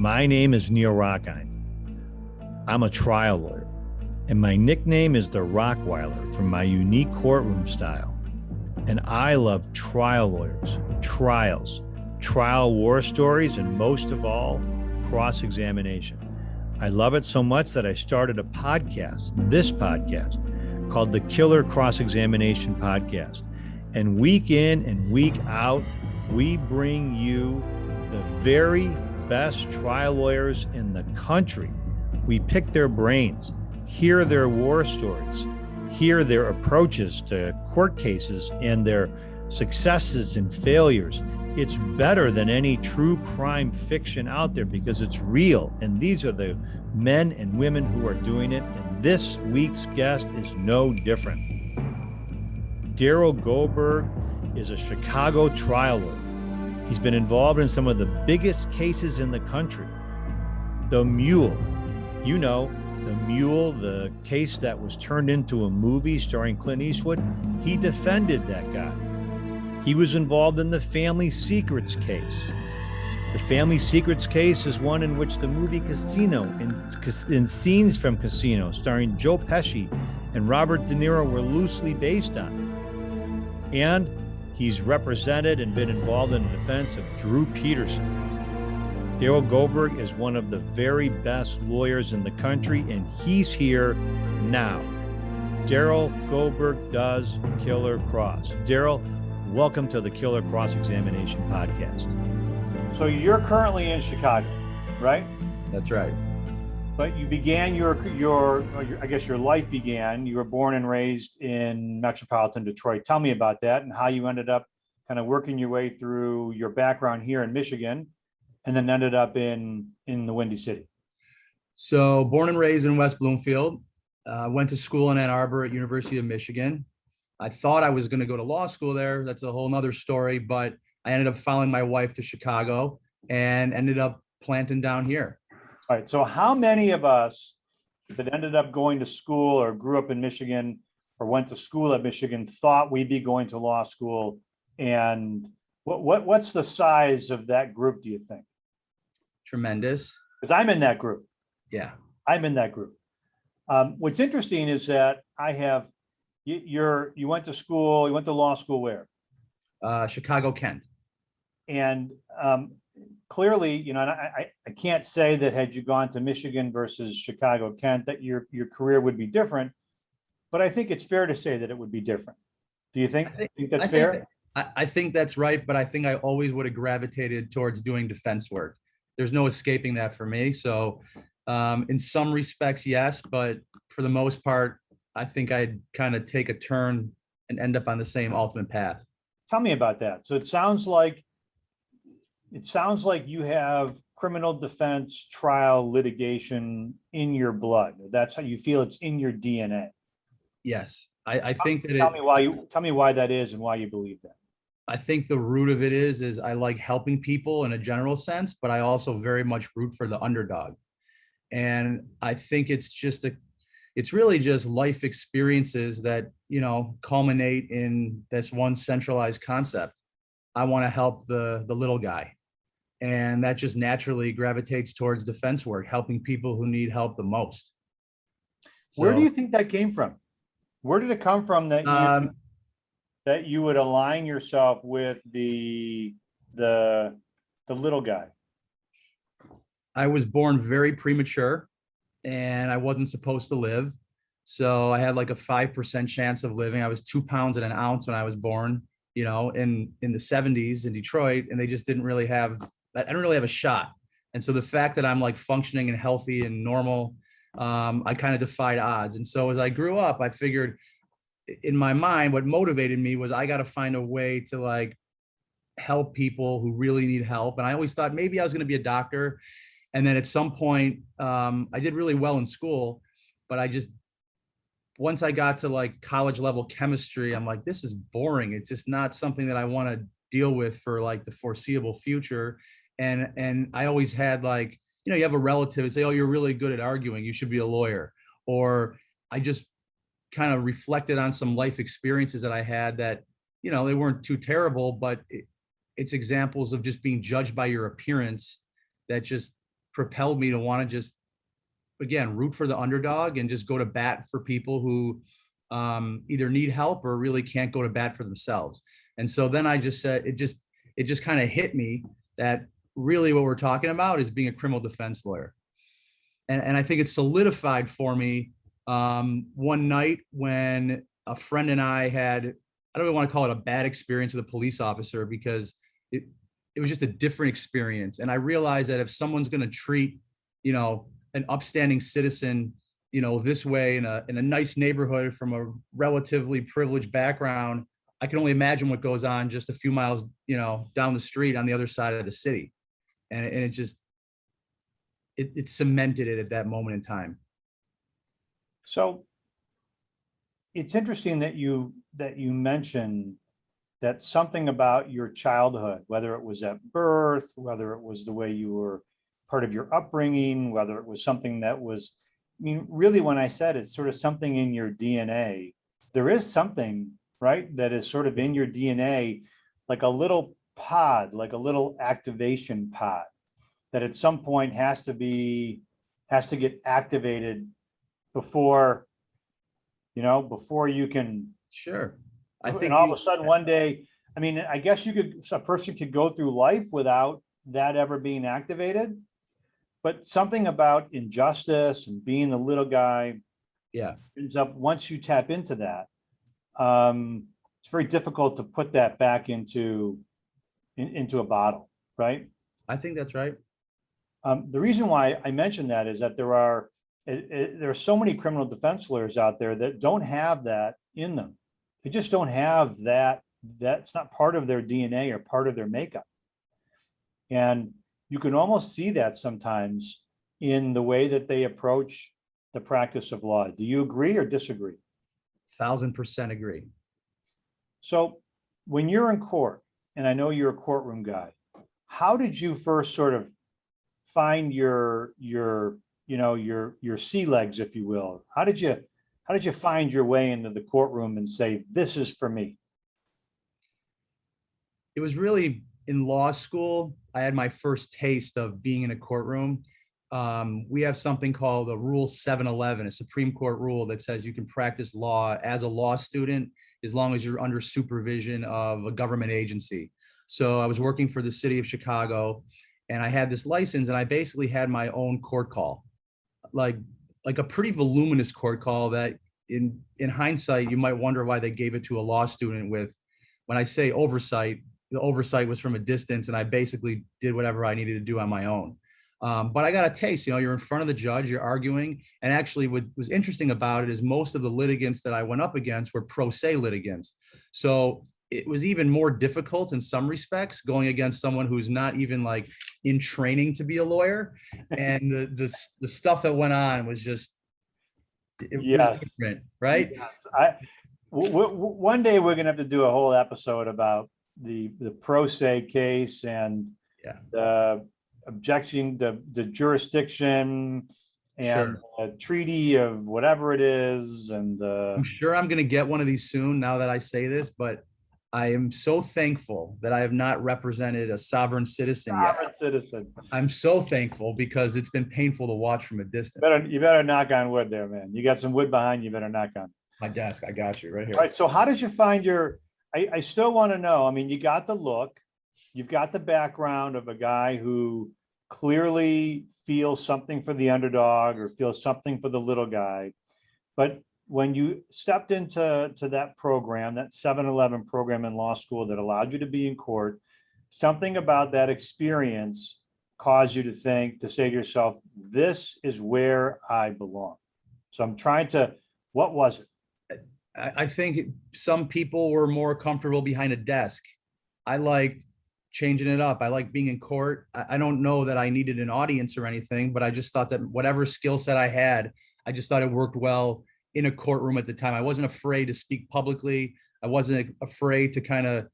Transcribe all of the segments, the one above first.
My name is Neil Rockine. I'm a trial lawyer, and my nickname is the Rockweiler from my unique courtroom style. And I love trial lawyers, trials, trial war stories, and most of all, cross-examination. I love it so much that I started a podcast, this podcast, called the Killer Cross-Examination Podcast. And week in and week out, we bring you the very best trial lawyers in the country. We pick their brains, hear their war stories, hear their approaches to court cases and their successes and failures. It's better than any true crime fiction out there because it's real. And these are the men and women who are doing it. And this week's guest is no different. Darryl Goldberg is a Chicago trial lawyer. He's been involved in some of the biggest cases in the country. The Mule, you know, the Mule, the case that was turned into a movie starring Clint Eastwood. He defended that guy. He was involved in the Family Secrets case. The Family Secrets case is one in which the movie Casino and scenes from Casino starring Joe Pesci and Robert DeNiro were loosely based on. And he's represented and been involved in the defense of Drew Peterson. Darryl Goldberg is one of the very best lawyers in the country, and he's here now. Darryl Goldberg does Killer Cross. Darryl, welcome to the Killer Cross-Examination Podcast. So you're currently in Chicago, right? That's right. But you began your I guess your life began, you were born and raised in metropolitan Detroit. Tell me about that and how you ended up kind of working your way through your background here in Michigan and then ended up in the Windy City. So born and raised in West Bloomfield, went to school in Ann Arbor at University of Michigan. I thought I was going to go to law school there. That's a whole nother story, but I ended up following my wife to Chicago and ended up planting down here. All right. So how many of us that ended up going to school or grew up in Michigan or went to school at Michigan thought we'd be going to law school? And what's the size of that group, do you think? Tremendous. Because I'm in that group. Yeah. I'm in that group. What's interesting is that you went to school, you went to law school where? Chicago, Kent. And clearly, you know, and I can't say that had you gone to Michigan versus Chicago, Kent, that your career would be different, but I think it's fair to say that it would be different. Do you think that's fair? I think that's right, but I think I always would have gravitated towards doing defense work. There's no escaping that for me. So in some respects, yes, but for the most part, I think I'd kind of take a turn and end up on the same ultimate path. Tell me about that. So it sounds like you have criminal defense trial litigation in your blood. That's how you feel. It's in your DNA. Yes. I think that tell me why that is and why you believe that. I think the root of it is I like helping people in a general sense, but I also very much root for the underdog. And I think it's really just life experiences that, you know, culminate in this one centralized concept. I want to help the little guy. And that just naturally gravitates towards defense work, helping people who need help the most. Where do you think that came from? Where did it come from that you would align yourself with the little guy? I was born very premature and I wasn't supposed to live. So I had like a 5% chance of living. I was 2 pounds and an ounce when I was born, you know, in the 70s in Detroit, and they just I didn't really have a shot. And so the fact that I'm like functioning and healthy and normal, I kind of defied odds. And so as I grew up, I figured in my mind, what motivated me was I got to find a way to like help people who really need help. And I always thought maybe I was going to be a doctor. And then at some point, I did really well in school, but once I got to like college level chemistry, I'm like, this is boring. It's just not something that I want to deal with for like the foreseeable future. And I always had like, you know, you have a relative and say, oh, you're really good at arguing, you should be a lawyer. Or I just kind of reflected on some life experiences that I had that, you know, they weren't too terrible, but it's examples of just being judged by your appearance that just propelled me to want to just, again, root for the underdog and just go to bat for people who either need help or really can't go to bat for themselves. And so then I just said, it just kind of hit me that really what we're talking about is being a criminal defense lawyer. And I think it solidified for me one night when a friend and I had, I don't really want to call it a bad experience with a police officer, because it was just a different experience. And I realized that if someone's going to treat, an upstanding citizen, this way in a nice neighborhood from a relatively privileged background, I can only imagine what goes on just a few miles, down the street on the other side of the city. And it just, it cemented it at that moment in time. So it's interesting that you mentioned that something about your childhood, whether it was at birth, whether it was the way you were part of your upbringing, whether it was something that was, really when I said it's sort of something in your DNA, there is something, right, that is sort of in your DNA, like a little pod, like a little activation pod that at some point has to get activated before you can. Sure. I think all of a sudden one day, I guess a person could go through life without that ever being activated, but something about injustice and being the little guy. Yeah. Ends up, once you tap into that, it's very difficult to put that back into a bottle, right? I think that's right. The reason why I mentioned that is that there are so many criminal defense lawyers out there that don't have that in them. They just don't have that. That's not part of their DNA or part of their makeup. And you can almost see that sometimes in the way that they approach the practice of law. Do you agree or disagree? 1000% agree. So when you're in court, and I know you're a courtroom guy, how did you first sort of find your sea legs, if you will? How did you find your way into the courtroom and say, this is for me? It was really in law school. I had my first taste of being in a courtroom. We have something called a Rule 711, a Supreme Court rule that says you can practice law as a law student as long as you're under supervision of a government agency. So I was working for the city of Chicago, and I had this license, and I basically had my own court call, like a pretty voluminous court call that in hindsight, you might wonder why they gave it to a law student with, when I say oversight, the oversight was from a distance, and I basically did whatever I needed to do on my own. But I got a taste, you're in front of the judge, you're arguing. And actually what was interesting about it is most of the litigants that I went up against were pro se litigants. So it was even more difficult in some respects going against someone who's not even like in training to be a lawyer. And the stuff that went on was just, was different, right? Yes. One day we're going to have to do a whole episode about the pro se case and the objection, the jurisdiction and a treaty of whatever it is. And I'm sure I'm going to get one of these soon now that I say this, but I am so thankful that I have not represented a sovereign citizen yet. I'm so thankful because it's been painful to watch from a distance. You better knock on wood there, man. You got some wood behind you, better knock on. My desk, I got you right here. All right, so how did you find I still want to know, you got the look, you've got the background of a guy who clearly feels something for the underdog or feels something for the little guy. But when you stepped into that program, that 711 program in law school that allowed you to be in court, something about that experience caused you to say to yourself, this is where I belong. So I'm trying to, what was it? I think some people were more comfortable behind a desk. I liked changing it up. I like being in court. I don't know that I needed an audience or anything, but I just thought that whatever skill set I had, I just thought it worked well in a courtroom at the time. I wasn't afraid to speak publicly. I wasn't afraid to kind of,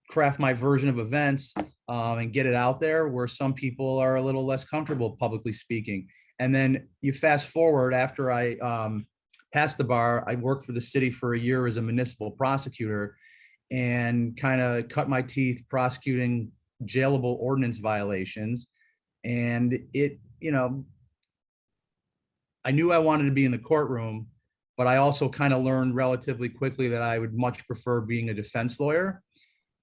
craft my version of events and get it out there, where some people are a little less comfortable publicly speaking. And then you fast forward after I passed the bar, I worked for the city for a year as a municipal prosecutor and kind of cut my teeth prosecuting jailable ordinance violations. And it, I knew I wanted to be in the courtroom, but I also kind of learned relatively quickly that I would much prefer being a defense lawyer.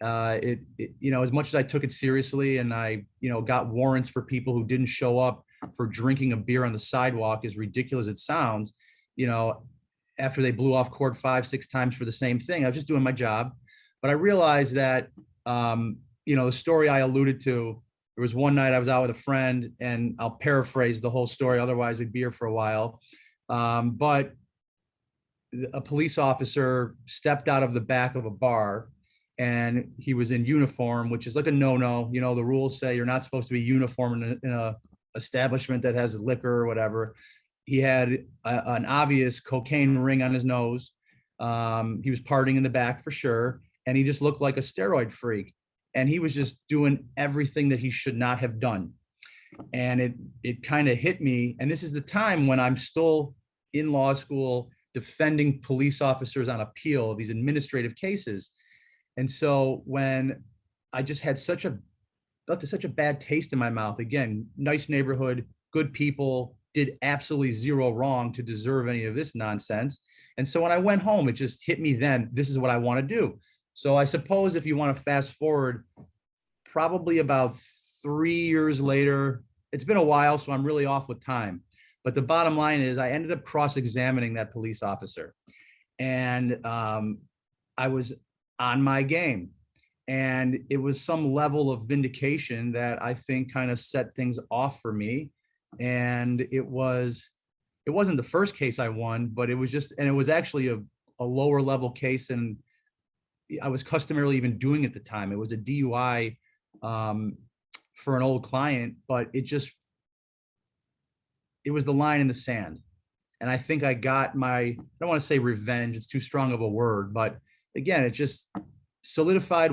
As much as I took it seriously and I, got warrants for people who didn't show up for drinking a beer on the sidewalk, as ridiculous as it sounds, after they blew off court 5-6 times for the same thing, I was just doing my job. But I realized that, the story I alluded to, there was one night I was out with a friend, and I'll paraphrase the whole story, otherwise we'd be here for a while. But a police officer stepped out of the back of a bar, and he was in uniform, which is like a no-no. The rules say you're not supposed to be uniform in a establishment that has liquor or whatever. He had an obvious cocaine ring on his nose. He was partying in the back for sure. And he just looked like a steroid freak. And he was just doing everything that he should not have done. And it kind of hit me. And this is the time when I'm still in law school defending police officers on appeal, these administrative cases. And so when I just had such a bad taste in my mouth, again, nice neighborhood, good people, did absolutely zero wrong to deserve any of this nonsense. And so when I went home, it just hit me then, this is what I want to do. So I suppose if you want to fast forward, probably about 3 years later, it's been a while, so I'm really off with time. But the bottom line is I ended up cross-examining that police officer. And I was on my game. And it was some level of vindication that I think kind of set things off for me. And it wasn't the first case I won, but it was actually a lower level case than I was customarily even doing at the time. It was a DUI for an old client, but it was the line in the sand. And I think I got I don't want to say revenge, it's too strong of a word, but again, it just solidified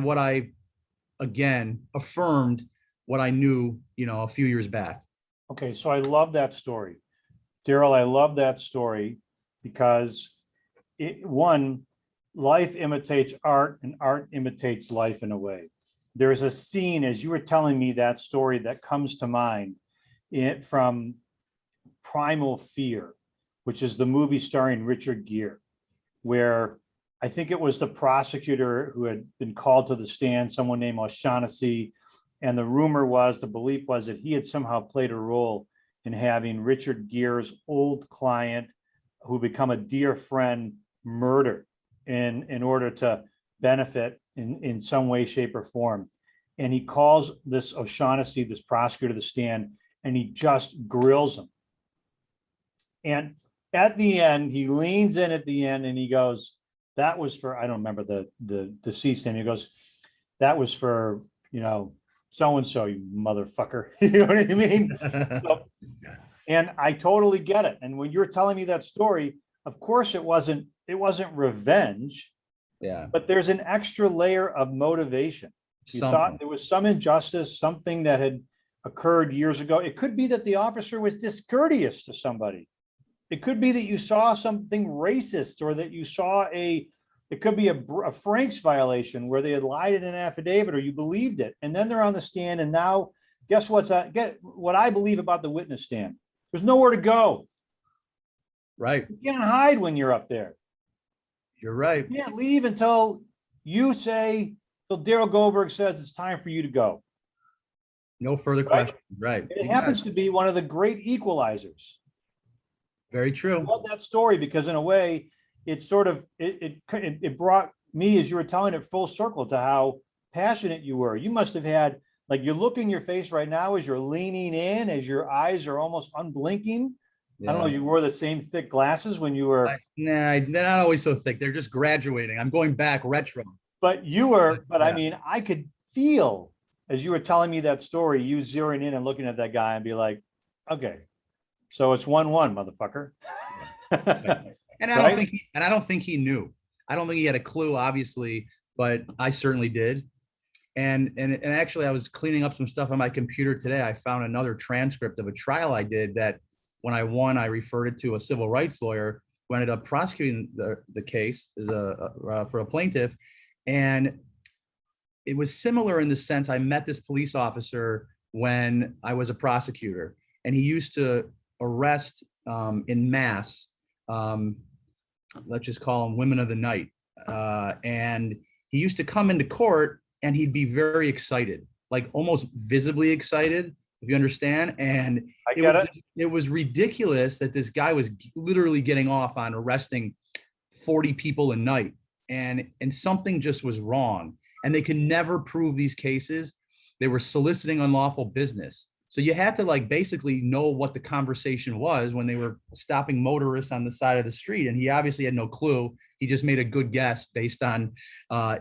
affirmed what I knew, a few years back. Okay, so I love that story. Darryl, I love that story because life imitates art and art imitates life in a way. There's a scene, as you were telling me that story, that comes to mind from Primal Fear, which is the movie starring Richard Gere, where I think it was the prosecutor who had been called to the stand, someone named O'Shaughnessy, and the belief was that he had somehow played a role in having Richard Gere's old client, who become a dear friend, murdered in order to benefit in some way, shape, or form. And he calls this O'Shaughnessy, this prosecutor, to the stand, and he just grills him. And at the end, he leans in at the end and he goes, that was for, I don't remember the deceased name. He goes, that was for, so-and-so, you motherfucker. You know what I mean? And I totally get it. And when you're telling me that story, of course it wasn't revenge. Yeah. But there's an extra layer of motivation. You thought there was some injustice, something that had occurred years ago. It could be that the officer was discourteous to somebody. It could be that you saw something racist, or that you saw it could be a Frank's violation where they had lied in an affidavit, or you believed it. And then they're on the stand. And now guess what I believe about the witness stand? There's nowhere to go. Right. You can't hide when you're up there. You're right. You can't leave until Darryl Goldberg says it's time for you to go. No further questions. Right. It happens to be one of the great equalizers. Very true. I love that story because in a way, it sort of, it brought me, as you were telling it, full circle to how passionate you were. You must have had, like, you look in your face right now as you're leaning in, as your eyes are almost unblinking. Yeah. I don't know, you wore the same thick glasses when you were. Nah, they're not always so thick. They're just graduating. I'm going back retro. But you were, yeah. I mean, I could feel, as you were telling me that story, you zeroing in and looking at that guy and be like, okay, so it's 1-1, motherfucker. And I don't think he knew. I don't think he had a clue, obviously, but I certainly did. And actually, I was cleaning up some stuff on my computer today. I found another transcript of a trial I did that when I won, I referred it to a civil rights lawyer who ended up prosecuting the case for a plaintiff. And it was similar in the sense I met this police officer when I was a prosecutor, and he used to arrest in mass, let's just call them women of the night. And he used to come into court and he'd be very excited, like almost visibly excited, if you understand. And it was ridiculous that this guy was literally getting off on arresting 40 people a night. And something just was wrong. And they could never prove these cases. They were soliciting unlawful business. So you had to like basically know what the conversation was when they were stopping motorists on the side of the street. And he obviously had no clue. He just made a good guess based on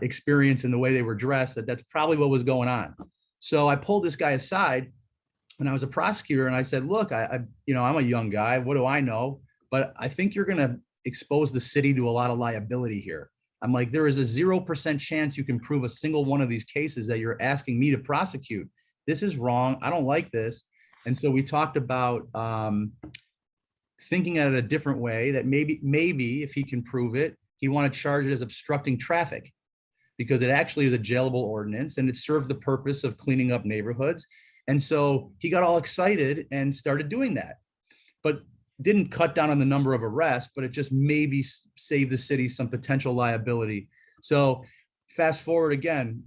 experience and the way they were dressed, that's probably what was going on. So I pulled this guy aside when I was a prosecutor and I said, look, I'm a young guy. What do I know? But I think you're going to expose the city to a lot of liability here. I'm like, there is a 0% chance you can prove a single one of these cases that you're asking me to prosecute. This is wrong. I don't like this. And so we talked about thinking at it a different way, that maybe if he can prove it, he want to charge it as obstructing traffic, because it actually is a jailable ordinance and it served the purpose of cleaning up neighborhoods. And so he got all excited and started doing that, but didn't cut down on the number of arrests, but it just maybe saved the city some potential liability. So fast forward again,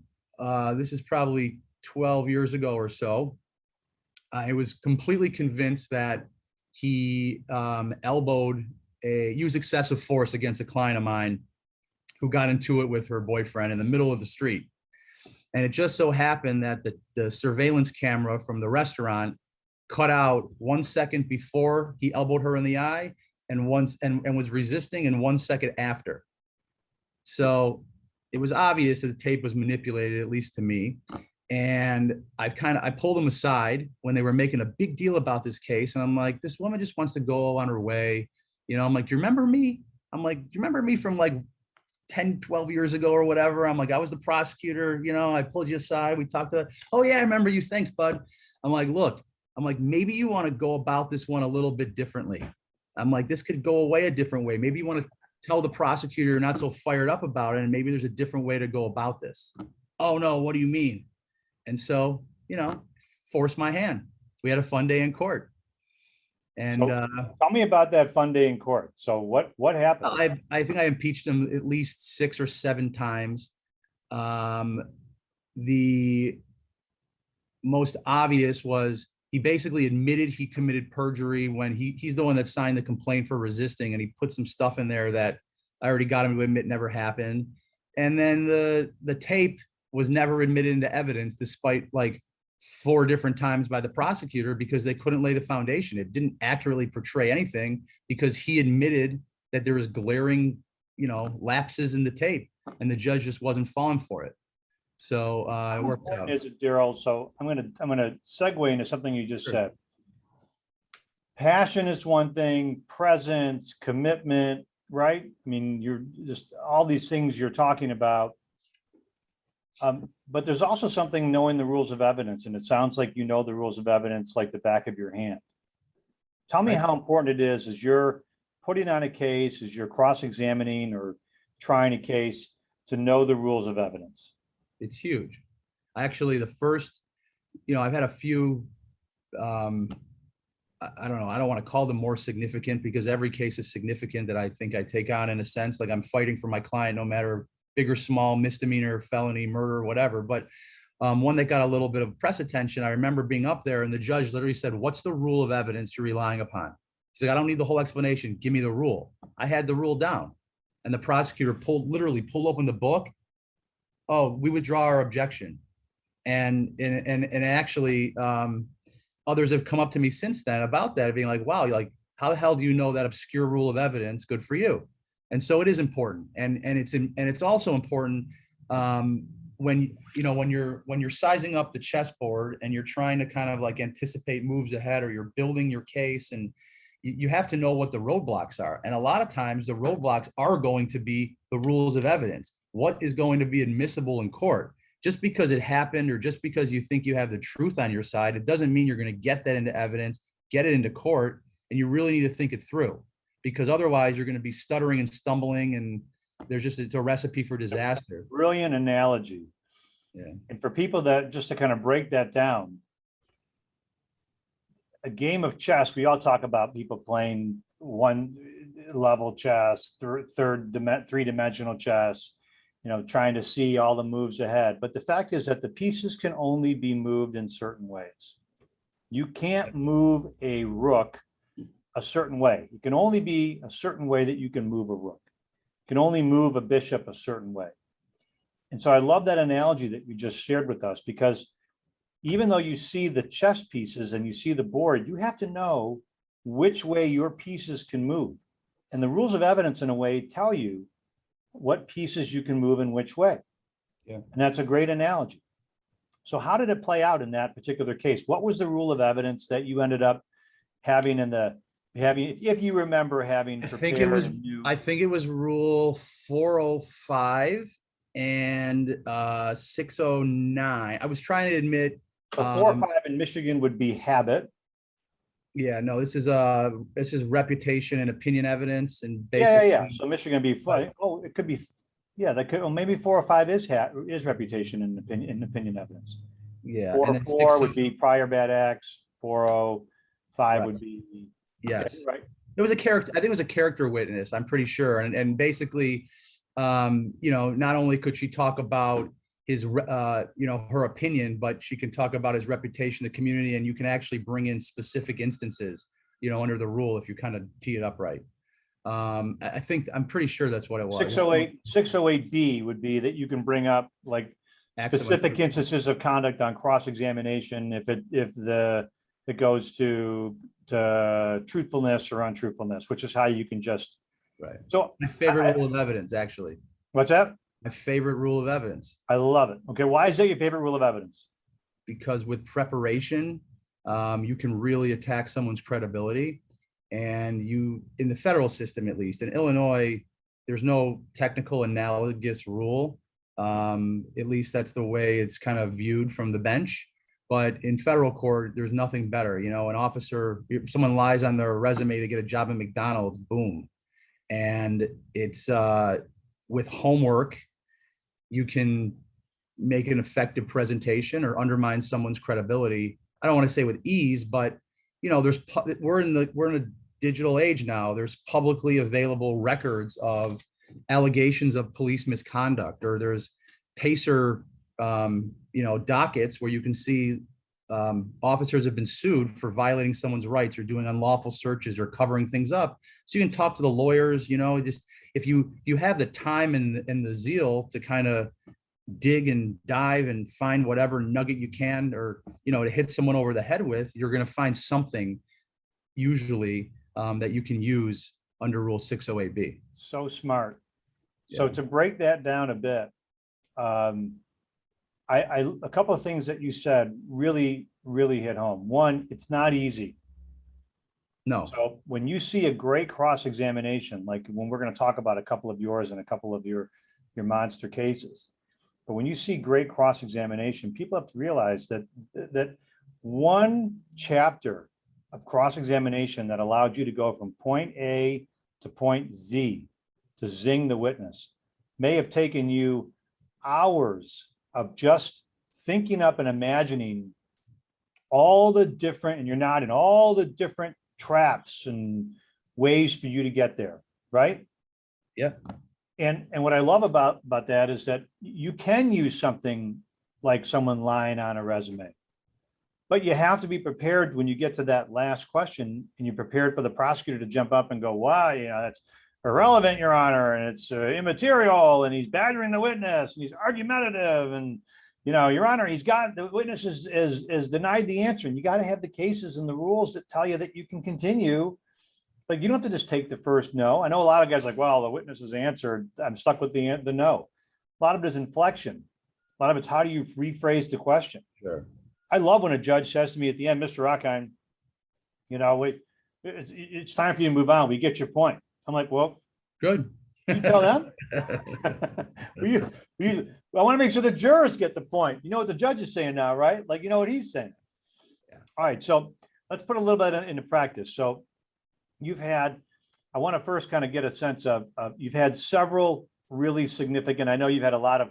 this is probably 12 years ago or so. I was completely convinced that he used excessive force against a client of mine who got into it with her boyfriend in the middle of the street. And it just so happened that the surveillance camera from the restaurant cut out 1 second before he elbowed her in the eye and was resisting, and 1 second after. So it was obvious that the tape was manipulated, at least to me. And I pulled him aside when they were making a big deal about this case. And I'm like, this woman just wants to go on her way. I'm like, you remember me? I'm like, you remember me from like 10, 12 years ago or whatever? I'm like, I was the prosecutor, I pulled you aside. We talked oh yeah, I remember you. Thanks, bud. I'm like, look, maybe you want to go about this one a little bit differently. I'm like, this could go away a different way. Maybe you want to tell the prosecutor you're not so fired up about it, and maybe there's a different way to go about this. Oh no, what do you mean? And so, forced my hand. We had a fun day in court. And so, tell me about that fun day in court. So what happened? I think I impeached him at least 6 or 7 times. The most obvious was he basically admitted he committed perjury when he's the one that signed the complaint for resisting, and he put some stuff in there that I already got him to admit never happened. And then the tape was never admitted into evidence, despite like 4 different times by the prosecutor, because they couldn't lay the foundation. It didn't accurately portray anything because he admitted that there was glaring, lapses in the tape, and the judge just wasn't falling for it. So it worked out. Is it, Darryl? So I'm gonna segue into something you just said. Passion is one thing, presence, commitment, right? I mean, you're just all these things you're talking about. But there's also something knowing the rules of evidence, and it sounds like you know the rules of evidence like the back of your hand. Tell me how important it is as you're putting on a case, as you're cross-examining or trying a case, to know the rules of evidence. It's huge. Actually, the first, I've had a few, I don't know, I don't want to call them more significant, because every case is significant that I think I take on, in a sense, like I'm fighting for my client, no matter big or small, misdemeanor, felony, murder, whatever. But one that got a little bit of press attention, I remember being up there and the judge literally said, what's the rule of evidence you're relying upon? He's like, I don't need the whole explanation. Give me the rule. I had the rule down. And the prosecutor literally pulled open the book. Oh, we withdraw our objection. And actually, others have come up to me since then about that, being like, wow, like, how the hell do you know that obscure rule of evidence? Good for you. And so it is important. And it's also important when you're sizing up the chessboard and you're trying to kind of like anticipate moves ahead, or you're building your case, and you have to know what the roadblocks are. And a lot of times the roadblocks are going to be the rules of evidence. What is going to be admissible in court? Just because it happened, or just because you think you have the truth on your side, it doesn't mean you're going to get that into evidence, get it into court. And you really need to think it through, because otherwise you're going to be stuttering and stumbling, and it's a recipe for disaster. Brilliant analogy. Yeah. And for people that, just to kind of break that down, a game of chess, we all talk about people playing one level chess, three-dimensional chess, trying to see all the moves ahead. But the fact is that the pieces can only be moved in certain ways. You can't move a rook a certain way. It can only be a certain way that you can move a rook. You can only move a bishop a certain way. And so I love that analogy that you just shared with us, because even though you see the chess pieces and you see the board, you have to know which way your pieces can move. And the rules of evidence, in a way, tell you what pieces you can move in which way. Yeah. And that's a great analogy. So how did it play out in that particular case? What was the rule of evidence that you ended up having if you remember having prepared? I think it was rule 405 and 609. I was trying to admit. So 405 in Michigan would be habit. Yeah, no, this is reputation and opinion evidence, and basically. Yeah. So Michigan be fine. Oh, it could be. Yeah, that could. Well, maybe 405 is reputation and opinion evidence. Yeah. 404 would be prior bad acts. 405 would be. Yes. Okay, right. It was a character. I think it was a character witness. I'm pretty sure. And basically, not only could she talk about his, her opinion, but she can talk about his reputation, the community, and you can actually bring in specific instances, under the rule if you kind of tee it up right. I'm pretty sure that's what it was. 608B would be that you can bring up like specific instances of conduct on cross-examination if it goes to truthfulness or untruthfulness, which is how you can just. Right. So my favorite rule of evidence, actually. What's that? My favorite rule of evidence. I love it. Okay. Why is that your favorite rule of evidence? Because with preparation, you can really attack someone's credibility. And in the federal system, at least in Illinois, there's no technical analogous rule. At least that's the way it's kind of viewed from the bench. But in federal court, there's nothing better. An officer, if someone lies on their resume to get a job at McDonald's, boom. And it's with homework, you can make an effective presentation or undermine someone's credibility. I don't want to say with ease, but we're in a digital age now. There's publicly available records of allegations of police misconduct, or there's PACER dockets where you can see officers have been sued for violating someone's rights or doing unlawful searches or covering things up. So you can talk to the lawyers, just if you have the time and the zeal to kind of dig and dive and find whatever nugget you can, or, to hit someone over the head with, you're going to find something usually that you can use under Rule 608B. So smart. Yeah. So to break that down a bit, a couple of things that you said really, really hit home. One, it's not easy. No. So when you see a great cross-examination, like when we're going to talk about a couple of yours and a couple of your monster cases, but when you see great cross-examination, people have to realize that one chapter of cross-examination that allowed you to go from point A to point Z to zing the witness may have taken you hours of just thinking up and imagining all the different, and you're not in all the different traps and ways for you to get there, right? Yeah. And what I love about that is that you can use something like someone lying on a resume, but you have to be prepared when you get to that last question, and you're prepared for the prosecutor to jump up and go, "Wow, that's irrelevant, Your Honor, and it's immaterial, and he's badgering the witness, and he's argumentative, and Your Honor, the witness is denied the answer." And you got to have the cases and the rules that tell you that you can continue. Like, you don't have to just take the first no. I know a lot of guys like, well, the witness has answered, I'm stuck with the no. A lot of it is inflection. A lot of it's how do you rephrase the question. Sure. I love when a judge says to me at the end, "Mr. Rockheim, it's time for you to move on. We get your point." I'm like, well, good. You tell them. I want to make sure the jurors get the point. You know what the judge is saying now, right? Like, you know what he's saying. Yeah. All right. So let's put a little bit into practice. So I want to first kind of get a sense of, you've had several really significant, I know you've had a lot of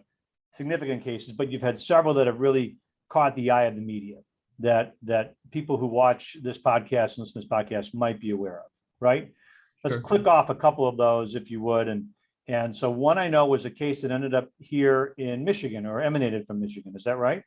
significant cases, but you've had several that have really caught the eye of the media. that people who watch this podcast and listen to this podcast might be aware of, right? Let's Sure. click off a couple of those if you would. And so one I know was a case that ended up here in Michigan or emanated from Michigan. Is that right?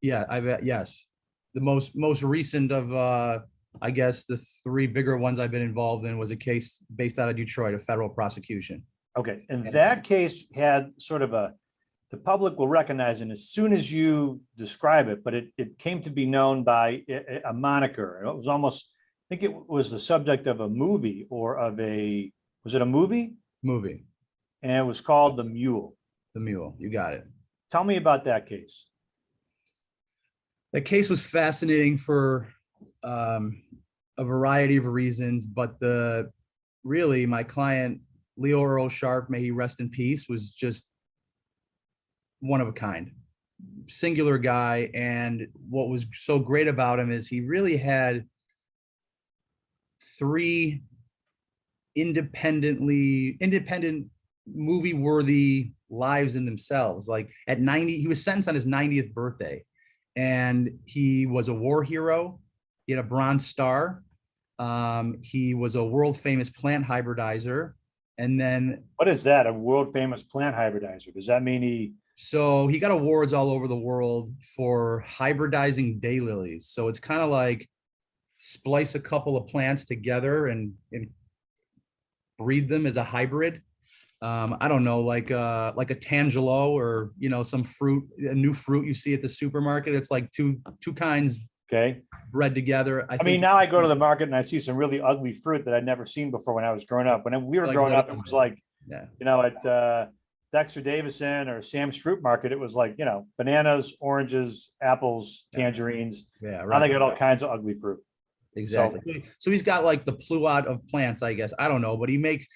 Yeah, I bet. Yes. The most recent of, I guess the three bigger ones I've been involved in was a case based out of Detroit, a federal prosecution. Okay. And that case had sort of the public will recognize it as soon as you describe it, but it came to be known by a moniker. It was almost, I think it was the subject of a movie or was it a movie? Movie, And it was called The Mule. The Mule. You got it. Tell me about that case. The case was fascinating for a variety of reasons, but really my client, Leo Earl Sharp, may he rest in peace, was just one of a kind, singular guy. And what was so great about him is he really had three independent movie worthy lives in themselves. Like at 90, he was sentenced on his 90th birthday, and he was a war hero. He had a Bronze Star. He was a world famous plant hybridizer. And then What is that? A world famous plant hybridizer? Does that mean so he got awards all over the world for hybridizing daylilies. So it's kind of like splice a couple of plants together and breed them as a hybrid. I don't know, like a tangelo or, some fruit, a new fruit you see at the supermarket. It's like two kinds okay? bred together. I mean, now I go to the market and I see some really ugly fruit that I'd never seen before when I was growing up. When we were Like growing what? up, it was like, Yeah. at Dexter Davison or Sam's Fruit Market, it was like, bananas, oranges, apples, tangerines. Yeah. Now they Right. got all kinds of ugly fruit. Exactly. So he's got like the pluot of plants, I guess. I don't know, but he makes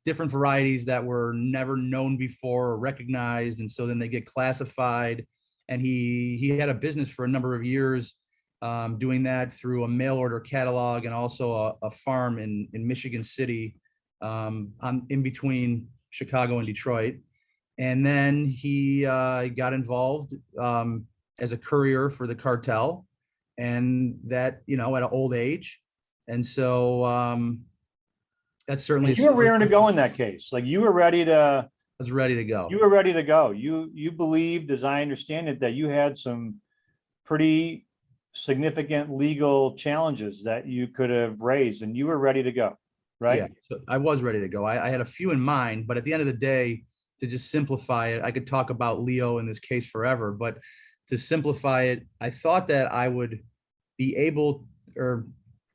different varieties that were never known before or recognized. And so then they get classified. And he had a business for a number of years, doing that through a mail order catalog and also a farm in Michigan City, in between Chicago and Detroit. And then he got involved as a courier for the cartel, and that, at an old age. And so that's certainly You were raring to go in that case. Like you were ready to. I was ready to go. You were ready to go. You believed, as I understand it, that you had some pretty significant legal challenges that you could have raised, and you were ready to go, right? Yeah, so I was ready to go. I had a few in mind, but at the end of the day, to just simplify it, I could talk about Leo in this case forever, but to simplify it, I thought that I would be able, or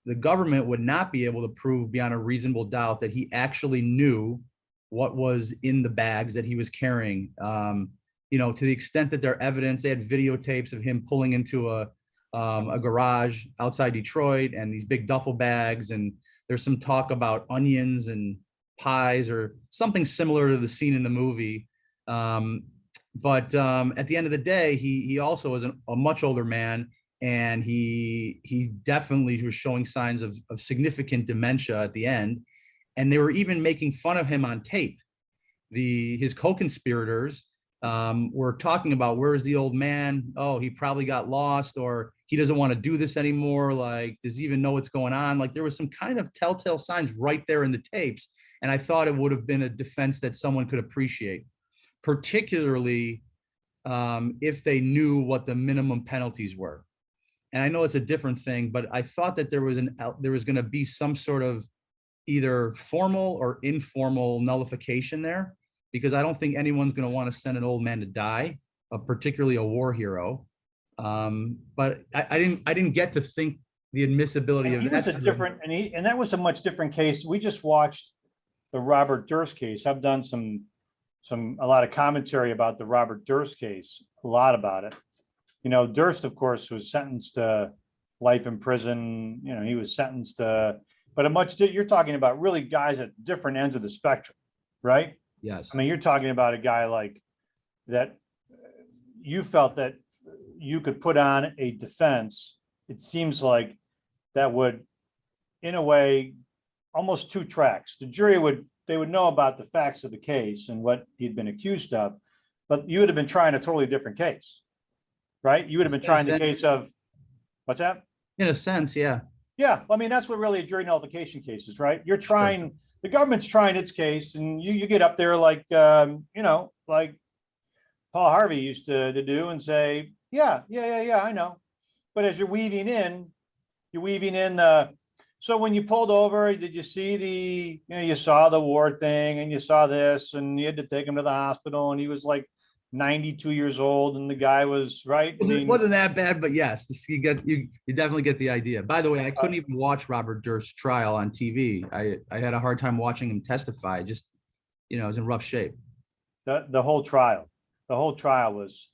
the government would not be able to prove beyond a reasonable doubt that he actually knew what was in the bags that he was carrying. To the extent that their evidence, they had videotapes of him pulling into a garage outside Detroit and these big duffel bags. And there's some talk about onions and pies or something similar to the scene in the movie. But at the end of the day, he also was a much older man, and he definitely was showing signs of significant dementia at the end. And they were even making fun of him on tape. His co-conspirators were talking about, where's the old man? Oh, he probably got lost, or he doesn't want to do this anymore. Like, does he even know what's going on? Like, there was some kind of telltale signs right there in the tapes. And I thought it would have been a defense that someone could appreciate, particularly if they knew what the minimum penalties were. And I know it's a different thing, but I thought that there was going to be some sort of either formal or informal nullification there, because I don't think anyone's going to want to send an old man to die, particularly a war hero. But I didn't get to think the admissibility of that. And that was a much different case. We just watched the Robert Durst case. I've done a lot of commentary about the Robert Durst case, a lot about it. Durst, of course, was sentenced to life in prison. He was sentenced to, but you're talking about really guys at different ends of the spectrum, right? Yes. I mean, you're talking about a guy like that. You felt that you could put on a defense. It seems like that would, in a way, almost two tracks. The jury would know about the facts of the case and what he'd been accused of, but you would have been trying a totally different case, right? You would have been trying the case of What's that? In a sense, yeah. Yeah, I mean, that's what really a jury nullification case is, right? You're trying, the government's trying its case, and you get up there like, like Paul Harvey used to do and say, yeah, I know. But as you're weaving in so when you pulled over, did you see you saw the war thing and you saw this and you had to take him to the hospital and he was like 92 years old and the guy was right. It wasn't that bad, but yes, you definitely get the idea. By the way, I couldn't even watch Robert Durst's trial on TV. I had a hard time watching him testify. Just, I was in rough shape. The whole trial was,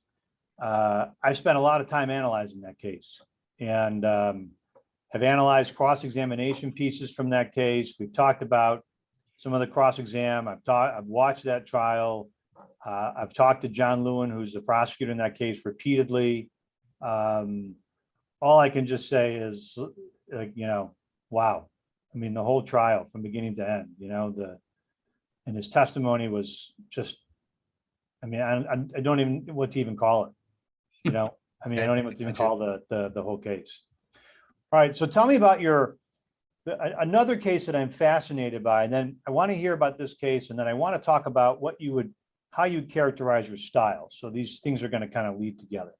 I spent a lot of time analyzing that case and have analyzed cross-examination pieces from that case. We've talked about some of the cross-exam. I've watched that trial. I've talked to John Lewin, who's the prosecutor in that case, repeatedly. All I can just say is, wow. I mean, the whole trial from beginning to end, and his testimony was just, I mean, I don't even know what to even call it, I mean, I don't even know what to even call the whole case. All right, so tell me about another case that I'm fascinated by, and then I want to hear about this case, and then I want to talk about how you characterize your style. So these things are going to kind of lead together.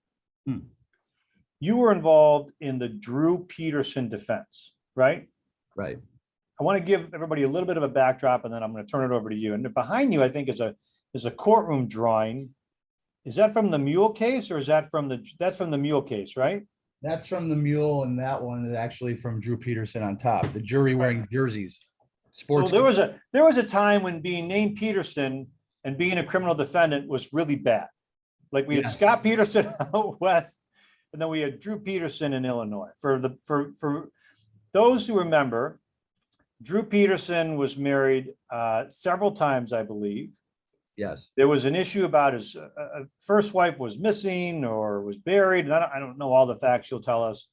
You were involved in the Drew Peterson defense, right? Right. I want to give everybody a little bit of a backdrop, and then I'm going to turn it over to you. And behind you, I think, is a courtroom drawing. Is that from the Mule case, or is that that's from the Mule case, right? That's from the Mule, and that one is actually from Drew Peterson on top. The jury wearing jerseys. Sports. So there was a time when being named Peterson and being a criminal defendant was really bad. Like we had Scott Peterson out west, and then we had Drew Peterson in Illinois. For those who remember, Drew Peterson was married several times, I believe. Yes. There was an issue about his first wife was missing or was buried. And I don't know all the facts you'll tell us,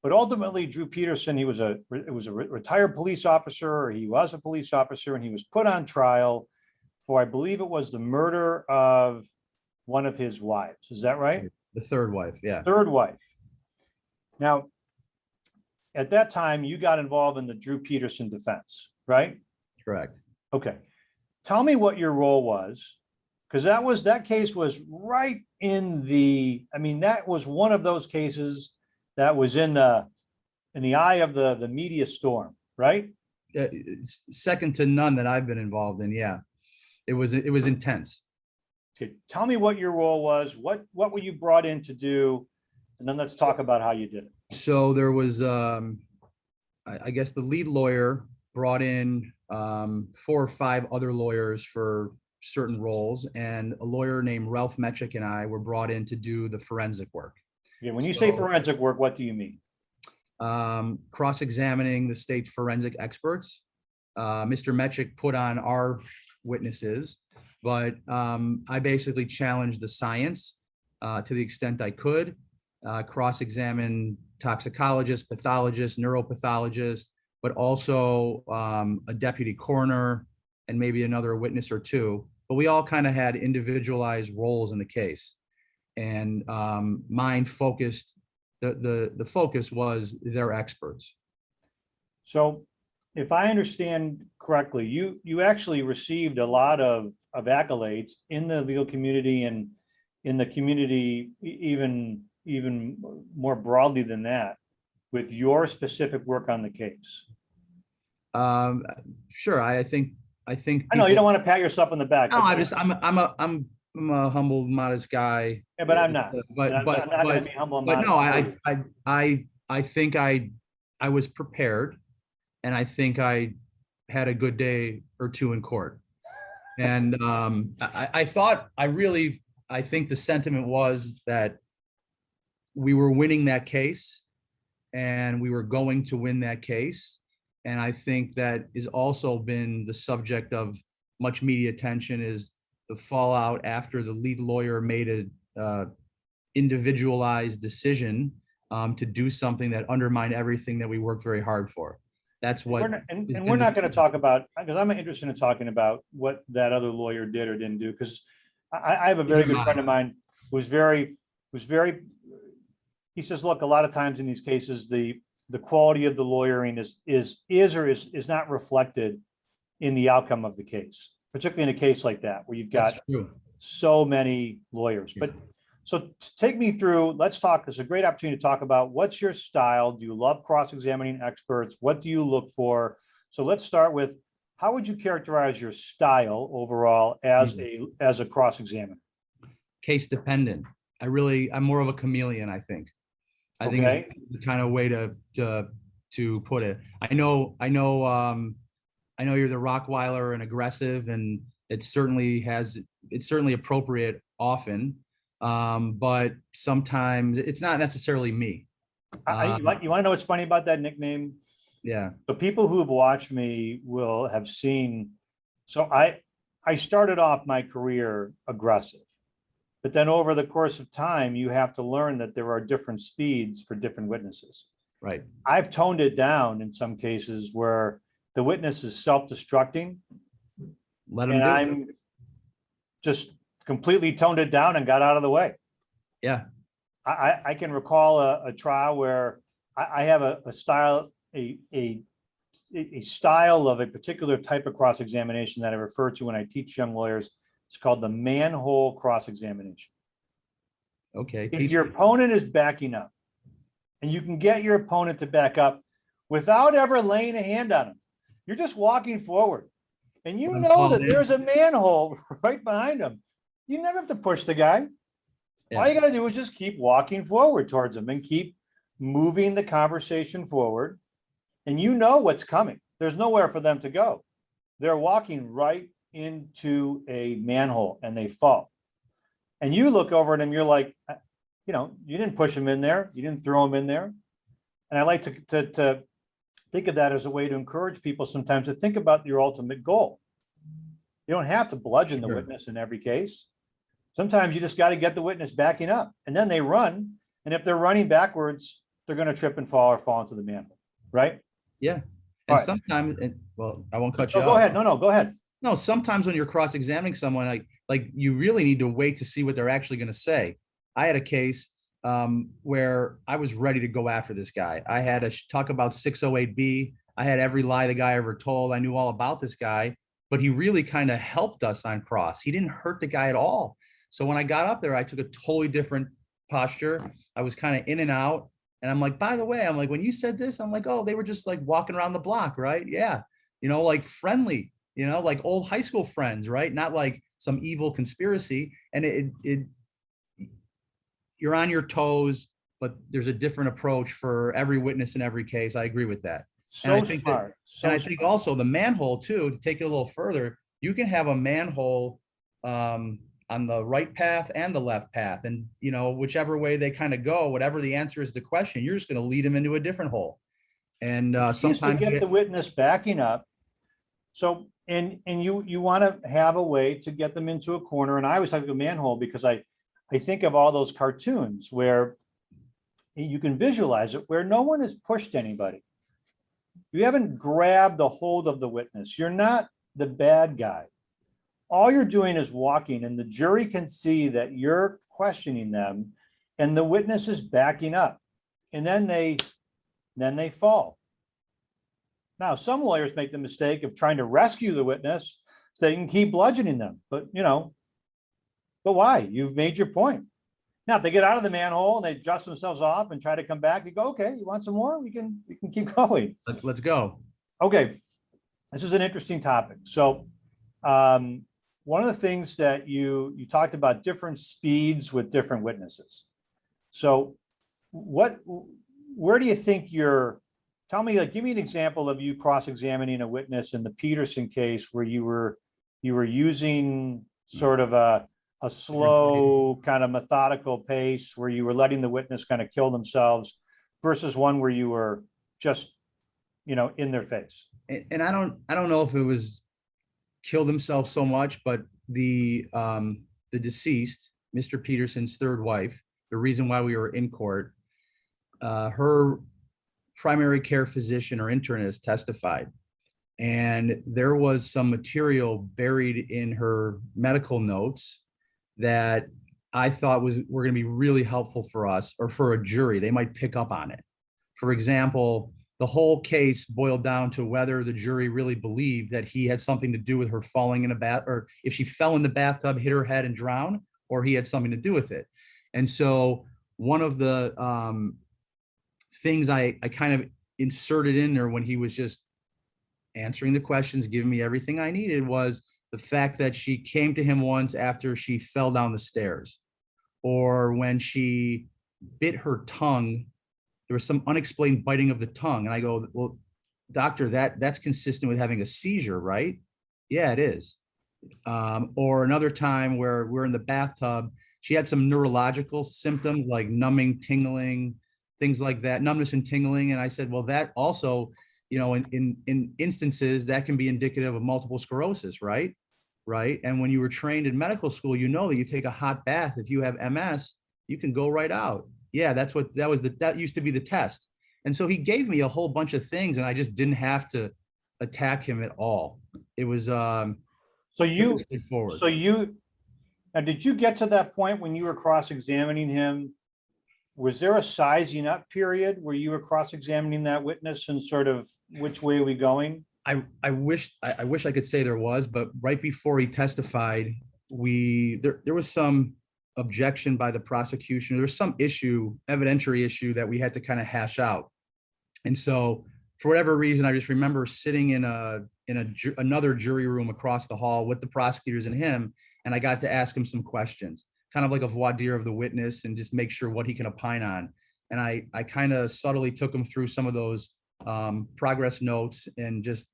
but ultimately Drew Peterson, he was a retired police officer, or he was a police officer, and he was put on trial for, I believe it was the murder of one of his wives. Is that right? The third wife. Yeah. Third wife. Now, at that time, you got involved in the Drew Peterson defense, right? Correct. Okay. Tell me what your role was, because that case was right in that was one of those cases that was in the eye of the media storm, right? Second to none that I've been involved in. Yeah, it was intense. Okay. Tell me what your role was. What were you brought in to do? And then let's talk about how you did it. So there was, I guess the lead lawyer brought in 4 or 5 other lawyers for certain roles, and a lawyer named Ralph Metchick and I were brought in to do the forensic work. Yeah, when you say forensic work, what do you mean? Cross-examining the state's forensic experts. Mr. Metchick put on our witnesses, but I basically challenged the science to the extent I could. Cross-examine toxicologists, pathologists, neuropathologists, but also a deputy coroner and maybe another witness or two. But we all kind of had individualized roles in the case. And mine focused, the focus was their experts. So if I understand correctly, you actually received a lot of accolades in the legal community and in the community, even more broadly than that, with your specific work on the case. Sure. I think. I know you don't want to pat yourself on the back. No, I'm a humble, modest guy. Yeah, but I'm not. But I'm not going to be humble. But no, I think I was prepared, and I think I had a good day or two in court. And I think the sentiment was that we were winning that case, and we were going to win that case. And I think that has also been the subject of much media attention, is the fallout after the lead lawyer made a individualized decision to do something that undermined everything that we worked very hard for. That's what. We're not going to talk about, because I'm interested in talking about what that other lawyer did or didn't do, because I have a very good friend of mine who's very he says, look, a lot of times in these cases, the quality of the lawyering is not reflected in the outcome of the case, particularly in a case like that, where you've got That's true. so many lawyers. But so take me through, let's talk, it's a great opportunity to talk about what's your style. Do you love cross-examining experts? What do you look for? So let's start with, how would you characterize your style overall as a cross-examiner? Case dependent. I'm more of a chameleon, I think. I think Okay. it's the kind of way to put it. I know you're the Rockweiler and aggressive, and it's certainly appropriate often. But sometimes it's not necessarily me. You want to know what's funny about that nickname? Yeah. The people who have watched me will have seen. So I started off my career aggressive, but then over the course of time, you have to learn that there are different speeds for different witnesses. Right. I've toned it down in some cases where the witness is self-destructing, Let them and do I'm it. just completely toned it down and got out of the way. Yeah. I can recall a trial where I have a style, a style of a particular type of cross-examination that I refer to when I teach young lawyers. It's called the manhole cross-examination. Okay. If your opponent is backing up, and you can get your opponent to back up without ever laying a hand on them, you're just walking forward, and you know that there's a manhole right behind them. You never have to push the guy. Yeah. All you got to do is just keep walking forward towards them and keep moving the conversation forward. And you know what's coming. There's nowhere for them to go. They're walking right into a manhole and they fall. And you look over at them, you're like, you didn't push them in there. You didn't throw them in there. And I like to think of that as a way to encourage people sometimes to think about your ultimate goal. You don't have to bludgeon the witness in every case. Sometimes you just got to get the witness backing up, and then they run. And if they're running backwards, they're going to trip and fall or fall into the manhole, right? Yeah. And sometimes, well, I won't cut you off. Go ahead. No, go ahead. No, sometimes when you're cross-examining someone, like you really need to wait to see what they're actually going to say. I had a case where I was ready to go after this guy. I had to talk about 608B. I had every lie the guy ever told. I knew all about this guy, but he really kind of helped us on cross. He didn't hurt the guy at all. So when I got up there, I took a totally different posture. I was kind of in and out. And I'm like, by the way, I'm like, when you said this, I'm like, oh, they were just like walking around the block, right? Yeah. Like friendly, like old high school friends, right? Not like some evil conspiracy. And you're on your toes, but there's a different approach for every witness in every case. I agree with that. So and I think smart. I think also the manhole too, to take it a little further, you can have a manhole on the right path and the left path. And, whichever way they kind of go, whatever the answer is to the question, you're just going to lead them into a different hole. And sometimes to get the witness backing up. So, and you want to have a way to get them into a corner. And I always have a manhole because I think of all those cartoons where you can visualize it, where no one has pushed anybody. You haven't grabbed the hold of the witness. You're not the bad guy. All you're doing is walking, and the jury can see that you're questioning them, and the witness is backing up, and then they fall. Now, some lawyers make the mistake of trying to rescue the witness so they can keep bludgeoning them, but why? You've made your point. Now, if they get out of the manhole and they dust themselves off and try to come back, you go, okay, you want some more? We can keep going. Let's go. Okay, this is an interesting topic. So, one of the things that you talked about, different speeds with different witnesses. So where do you think tell me, give me an example of you cross-examining a witness in the Peterson case where you were using sort of a slow kind of methodical pace where you were letting the witness kind of kill themselves versus one where you were just, in their face. And I don't know if it was kill themselves so much, but the deceased, Mr. Peterson's third wife, the reason why we were in court, her primary care physician or internist testified, and there was some material buried in her medical notes that I thought were going to be really helpful for us or for a jury. They might pick up on it. For example, the whole case boiled down to whether the jury really believed that he had something to do with her falling in a bath, or if she fell in the bathtub, hit her head and drowned, or he had something to do with it. And so one of the things I kind of inserted in there when he was just answering the questions, giving me everything I needed, was the fact that she came to him once after she fell down the stairs, or when she bit her tongue, there was some unexplained biting of the tongue. And I go, well, doctor, that's consistent with having a seizure, right? Yeah, it is. Or another time where we're in the bathtub, she had some neurological symptoms like numbing, tingling, things like that, numbness and tingling. And I said, well, that also, you know, in instances that can be indicative of multiple sclerosis, right? Right. And when you were trained in medical school, you know that you take a hot bath, if you have MS, you can go right out. Yeah, that used to be the test. And so he gave me a whole bunch of things and I just didn't have to attack him at all. It was So you, straightforward. now did you get to that point when you were cross-examining him? Was there a sizing up period where you were cross-examining that witness and sort of which way are we going? I wish I could say there was, but right before he testified, there was some objection by the prosecution. There was some evidentiary issue that we had to kind of hash out. And so for whatever reason, I just remember sitting in another jury room across the hall with the prosecutors and him, and I got to ask him some questions, kind of like a voir dire of the witness and just make sure what he can opine on. And I kind of subtly took him through some of those progress notes and just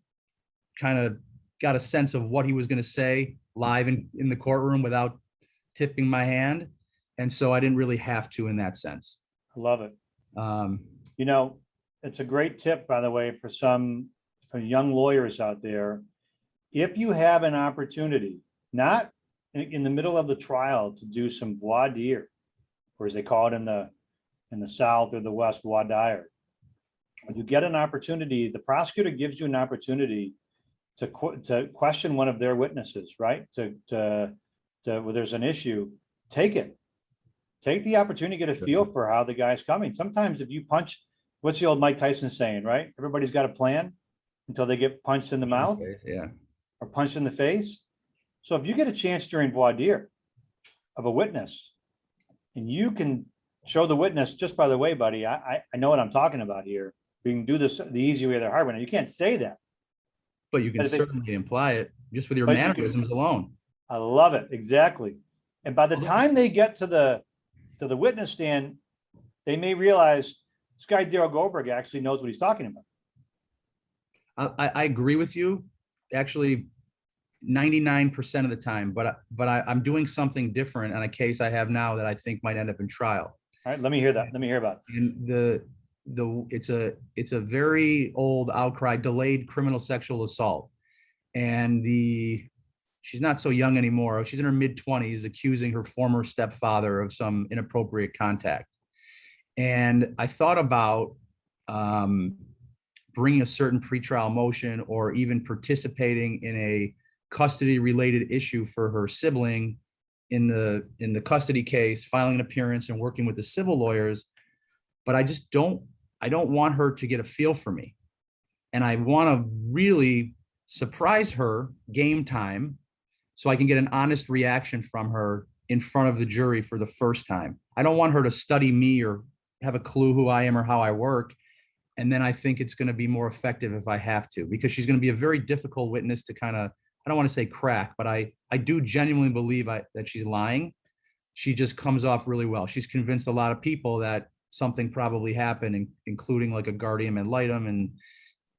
kind of got a sense of what he was going to say live in the courtroom without tipping my hand. And so I didn't really have to in that sense. I love it. You know, it's a great tip, by the way, for young lawyers out there. If you have an opportunity, not in the middle of the trial, to do some voir dire, or as they call it in the South or the West, voir dire, when you get an opportunity, the prosecutor gives you an opportunity to question one of their witnesses, right? Where there's an issue, take the opportunity to get a feel for how the guy's coming. Sometimes if you punch, what's the old Mike Tyson saying, right? Everybody's got a plan until they get punched in the mouth, Yeah. or punched in the face. So if you get a chance during voir dire of a witness and you can show the witness, just by the way, buddy, I know what I'm talking about here. We can do this the easy way or the hard way. Now, you can't say that. But you can certainly imply it just with your mannerisms alone. I love it. Exactly. And by the time they get to the witness stand, they may realize this guy, Darryl Goldberg, actually knows what he's talking about. I agree with you, actually 99% of the time, but I'm doing something different on a case I have now that I think might end up in trial. All right, let me hear that. Let me hear about it. And it's a very old outcry, delayed criminal sexual assault. And she's not so young anymore. She's in her mid-20s, accusing her former stepfather of some inappropriate contact. And I thought about bringing a certain pretrial motion or even participating in a custody-related issue for her sibling in the custody case, filing an appearance and working with the civil lawyers. But I don't want her to get a feel for me. And I want to really surprise her game time so I can get an honest reaction from her in front of the jury for the first time. I don't want her to study me or have a clue who I am or how I work. And then I think it's going to be more effective if I have to, because she's going to be a very difficult witness to kind of, I don't want to say crack, but I do genuinely believe that she's lying. She just comes off really well. She's convinced a lot of people that something probably happened, including like a guardian ad litem. And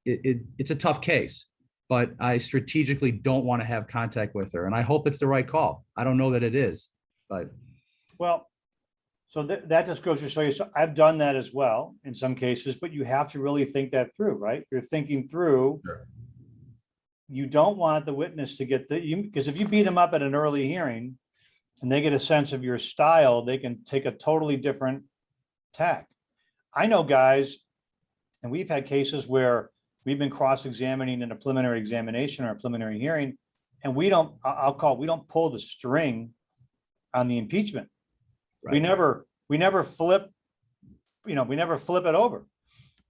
it's a tough case, but I strategically don't want to have contact with her. And I hope it's the right call. I don't know that it is, but. Well, so that just goes to show you, so I've done that as well in some cases, but you have to really think that through, right? You're thinking through. Sure. You don't want the witness to get because if you beat them up at an early hearing and they get a sense of your style, they can take a totally different tack. I know guys, and we've had cases where we've been cross-examining in a preliminary examination or a preliminary hearing, and we don't pull the string on the impeachment. We never flip, we never flip it over.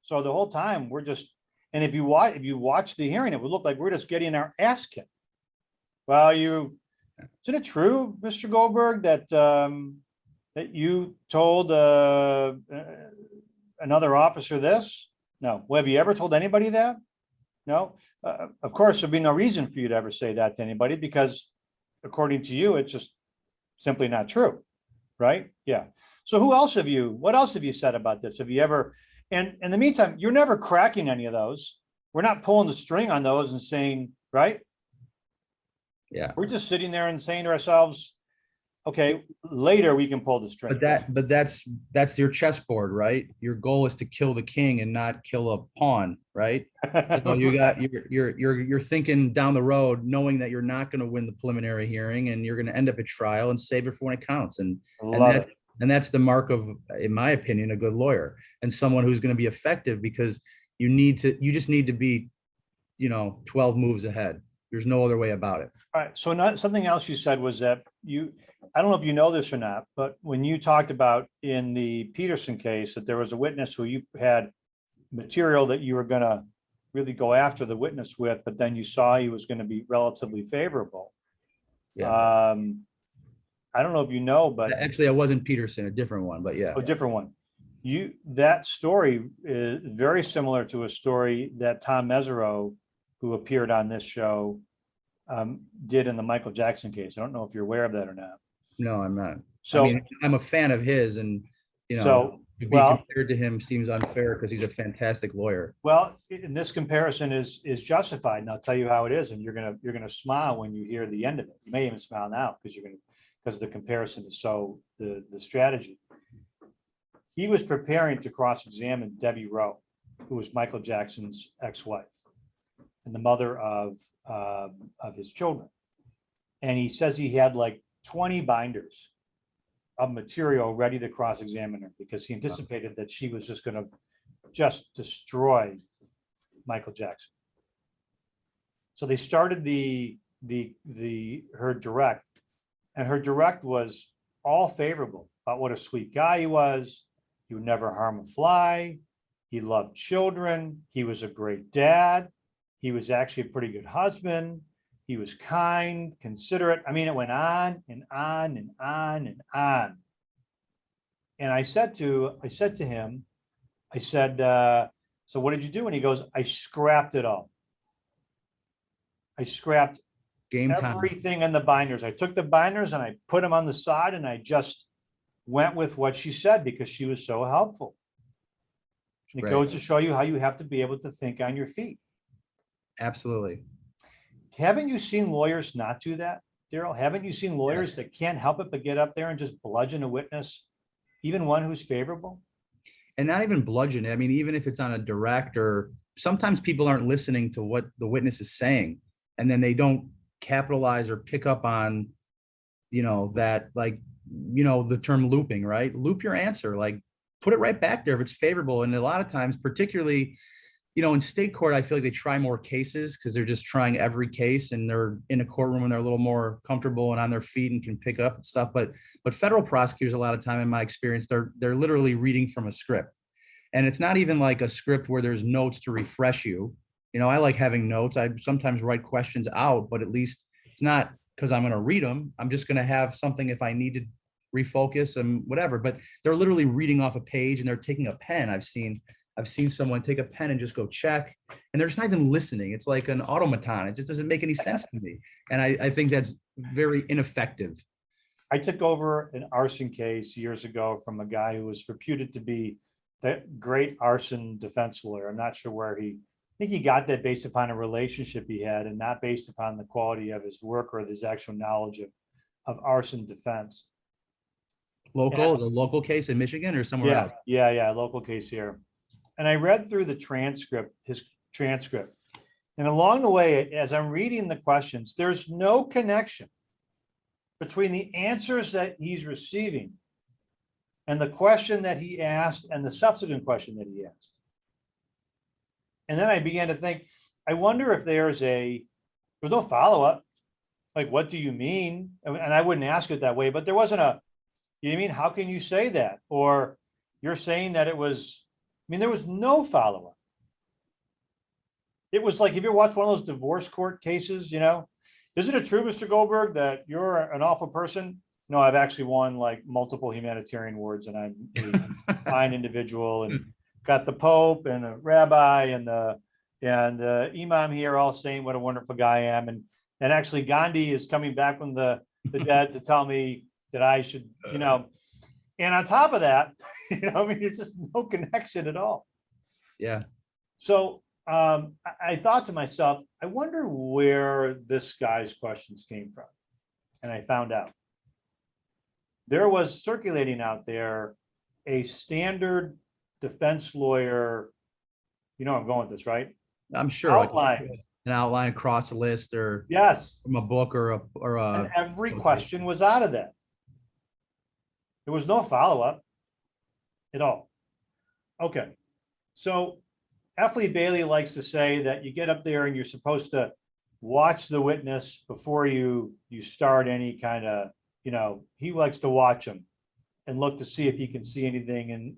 So the whole time we're just, and if you watch the hearing, it would look like we're just getting our ass kicked. Well, isn't it true, Mr. Goldberg, that that you told another officer this? No. Well, have you ever told anybody that? No. Of course, there'd be no reason for you to ever say that to anybody because, according to you, it's just simply not true, right? Yeah. So what else have you said about this? Have you ever, and in the meantime, you're never cracking any of those. We're not pulling the string on those and saying, right? Yeah. We're just sitting there and saying to ourselves, okay, later we can pull the string. But that's your chessboard, right? Your goal is to kill the king and not kill a pawn, right? So you're thinking down the road, knowing that you're not going to win the preliminary hearing and you're going to end up at trial and save it for when it counts. And that's the mark of, in my opinion, a good lawyer and someone who's going to be effective because you just need to be, 12 moves ahead. There's no other way about it. All right. So something else you said was that I don't know if you know this or not, but when you talked about in the Peterson case that there was a witness who you had material that you were going to really go after the witness with, but then you saw he was going to be relatively favorable. Yeah. I don't know if you know, but actually, it wasn't Peterson, a different one, but yeah. A different one. That story is very similar to a story that Tom Mesereau, who appeared on this show, did in the Michael Jackson case. I don't know if you're aware of that or not. No, I'm not. So I'm a fan of his, and to be compared to him seems unfair because he's a fantastic lawyer. Well, and this comparison is justified, and I'll tell you how it is, and you're gonna smile when you hear the end of it. You may even smile now because the comparison is so the strategy. He was preparing to cross-examine Debbie Rowe, who was Michael Jackson's ex-wife and the mother of his children. And he says he had like 20 binders of material ready to cross-examine her because he anticipated that she was just going to destroy Michael Jackson. So they started her direct, and her direct was all favorable about what a sweet guy he was. He would never harm a fly. He loved children. He was a great dad. He was actually a pretty good husband. He was kind, considerate. I mean, it went on and on and on and on. And I said to him, so what did you do? And he goes, I scrapped it all. I scrapped everything in the binders. I took the binders and I put them on the side and I just went with what she said because she was so helpful. And it goes to show you how you have to be able to think on your feet. Absolutely. Haven't you seen lawyers not do that, Darryl? Haven't you seen lawyers that can't help it but get up there and just bludgeon a witness, even one who's favorable? And not even bludgeon it. I mean, even if it's on a direct, or sometimes people aren't listening to what the witness is saying, and then they don't capitalize or pick up on, that, like, the term looping, right? Loop your answer, like put it right back there if it's favorable. And a lot of times, particularly, in state court, I feel like they try more cases because they're just trying every case and they're in a courtroom and they're a little more comfortable and on their feet and can pick up stuff. But federal prosecutors, a lot of time in my experience, they're literally reading from a script. And it's not even like a script where there's notes to refresh you. I like having notes. I sometimes write questions out, but at least it's not because I'm going to read them. I'm just going to have something if I need to refocus and whatever. But they're literally reading off a page and they're taking a pen. I've seen someone take a pen and just go check, and they're just not even listening. It's like an automaton. It just doesn't make any sense to me. And I think that's very ineffective. I took over an arson case years ago from a guy who was reputed to be the great arson defense lawyer. I'm not sure I think he got that based upon a relationship he had and not based upon the quality of his work or his actual knowledge of arson defense. The local case in Michigan or somewhere else? Yeah, local case here. And I read through his transcript. And along the way, as I'm reading the questions, there's no connection between the answers that he's receiving and the question that he asked and the subsequent question that he asked. And then I began to think, I wonder if there's no follow-up. Like, what do you mean? And I wouldn't ask it that way, but there wasn't You know what I mean? How can you say that? Or you're saying that it was, I mean, there was no follow-up. It was like, if you watch one of those divorce court cases, you know, isn't it true, Mr. Goldberg, that you're an awful person? No, I've actually won like multiple humanitarian awards, and I'm a fine individual, and got the Pope and a rabbi and the imam here all saying what a wonderful guy I am. And actually Gandhi is coming back from the dead to tell me that I should, you know, and on top of that, you know, I mean, it's just no connection at all. Yeah. So I thought to myself, I wonder where this guy's questions came from. And I found out. There was circulating out there a standard defense lawyer, you know where I'm going with this, right? I'm sure. Outline. An outline across a list, or Yes. from a book or And a every question was out of that. There was no follow-up at all. Okay. So Effley Bailey likes to say that you get up there and you're supposed to watch the witness before you start any kind of, you know, he likes to watch them and look to see if he can see anything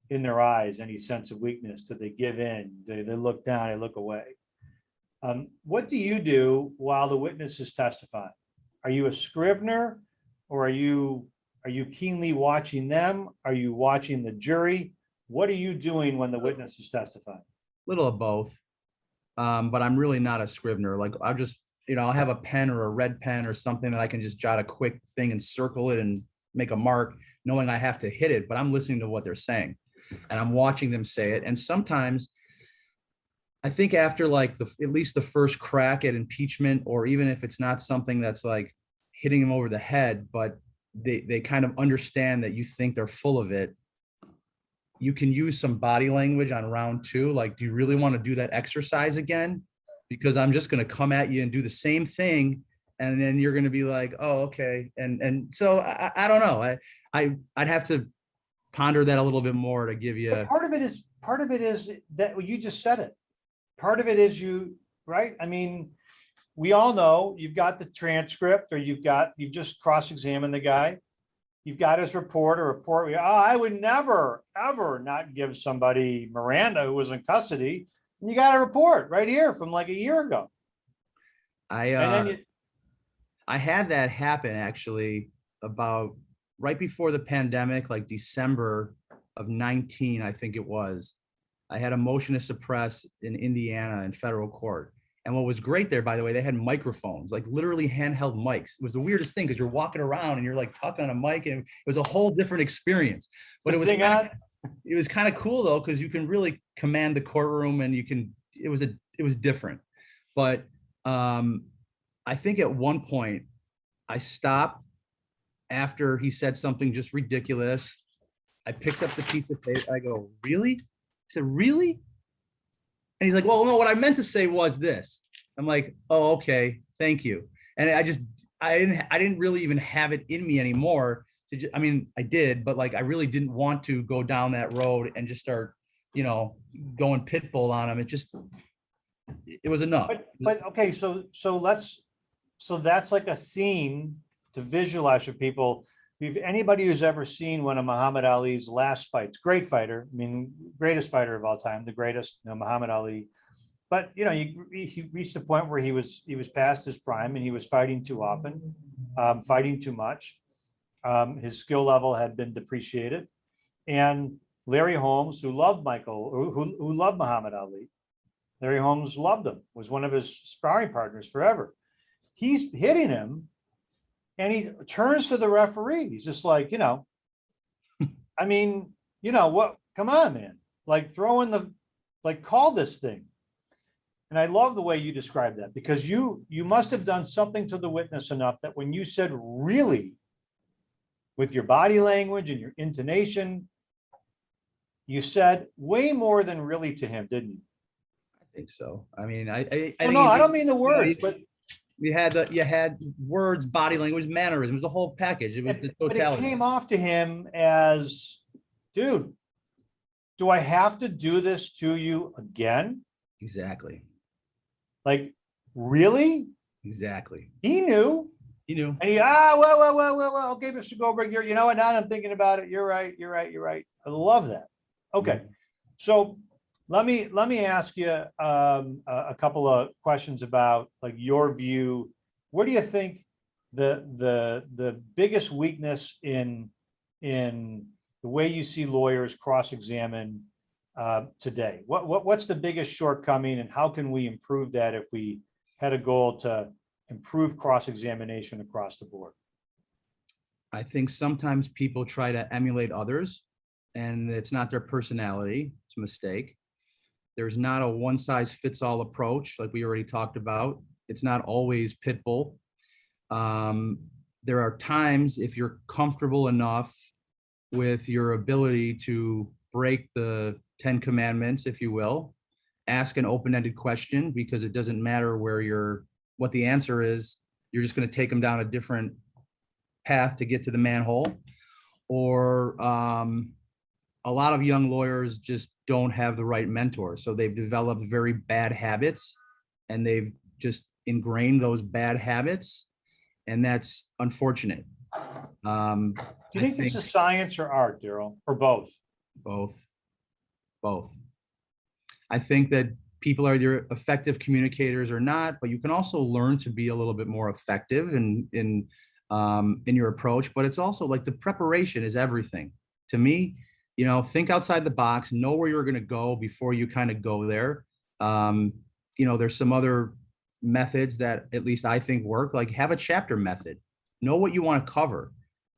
in their eyes, any sense of weakness. Do they give in? Do they look down? They look away. What do you do while the witness is testifying? Are you a scrivener, or are you keenly watching them? Are you watching the jury? What are you doing when the witness is testifying? little of both. But I'm really not a scrivener. Like, I'll just, you know, I'll have a pen or a red pen or something that I can just jot a quick thing and circle it and make a mark, knowing I have to hit it, but I'm listening to what they're saying and I'm watching them say it. And sometimes I think after like at least the first crack at impeachment, or even if it's not something that's like hitting them over the head, but they kind of understand that you think they're full of it, you can use some body language on round two. Like, do you really want to do that exercise again? Because I'm just going to come at you and do the same thing. And then you're going to be like, oh, okay. And so I don't know. I'd have to ponder that a little bit more to give you. But part of it is that you just said it. Part of it is you, right? I mean, we all know you've got the transcript, or you've just cross-examined the guy. You've got his report. I would never, ever not give somebody Miranda who was in custody. And you got a report right here from like a year ago. I had that happen actually about right before the pandemic, like December of 19, I think it was. I had a motion to suppress in Indiana in federal court. And what was great there, by the way, they had microphones, like literally handheld mics. It was the weirdest thing because you're walking around and you're like talking on a mic, and it was a whole different experience. But it was kind of cool though, because you can really command the courtroom, and it was different. But I think at one point I stopped after he said something just ridiculous. I picked up the piece of paper. I go, really? I said, really? And he's like, well, no, what I meant to say was this. I'm like, oh, okay, thank you. And I didn't really even have it in me anymore. I mean, I did, but like, I really didn't want to go down that road and just start, you know, going pit bull on him. It was enough. But okay, so that's like a scene to visualize for people. If anybody who's ever seen one of Muhammad Ali's last fights, great fighter, I mean, greatest fighter of all time, the greatest, you know, Muhammad Ali. But you know, he reached a point where he was past his prime, and he was fighting too often, fighting too much. His skill level had been depreciated, and Larry Holmes, who loved who loved Muhammad Ali, Larry Holmes loved him, was one of his sparring partners forever. He's hitting him. And he turns to the referee. He's just like, you know, I mean, you know what? Come on, man. Like, call this thing. And I love the way you described that, because you must have done something to the witness enough that when you said really, with your body language and your intonation, you said way more than really to him, didn't you? I think so. I mean, I don't mean the words, but you had words, body language, mannerisms, the whole package. It was the totality. But it came off to him as, dude, do I have to do this to you again? Exactly. Like, really? Exactly. He knew. He knew. And well, okay, Mr. Goldberg, you know what, now that I'm thinking about it, you're right. I love that. Okay. So let me ask you a couple of questions about like your view. Where do you think the biggest weakness in the way you see lawyers cross-examine today? What's the biggest shortcoming, and how can we improve that if we had a goal to improve cross-examination across the board? I think sometimes people try to emulate others, and it's not their personality. It's a mistake. There's not a one-size-fits-all approach like we already talked about. It's not always Pitbull. There are times, if you're comfortable enough with your ability to break the 10 commandments, if you will, ask an open-ended question, because it doesn't matter what the answer is. You're just going to take them down a different path to get to the manhole. Or a lot of young lawyers just don't have the right mentor. So they've developed very bad habits, and they've just ingrained those bad habits. And that's unfortunate. Do you think this is science or art, Darryl, or both? Both. I think that people are either effective communicators or not, but you can also learn to be a little bit more effective in your approach. But it's also like the preparation is everything. To me, think outside the box, know where you're going to go before you kind of go there. There's some other methods that at least I think work, like have a chapter method. Know what you want to cover.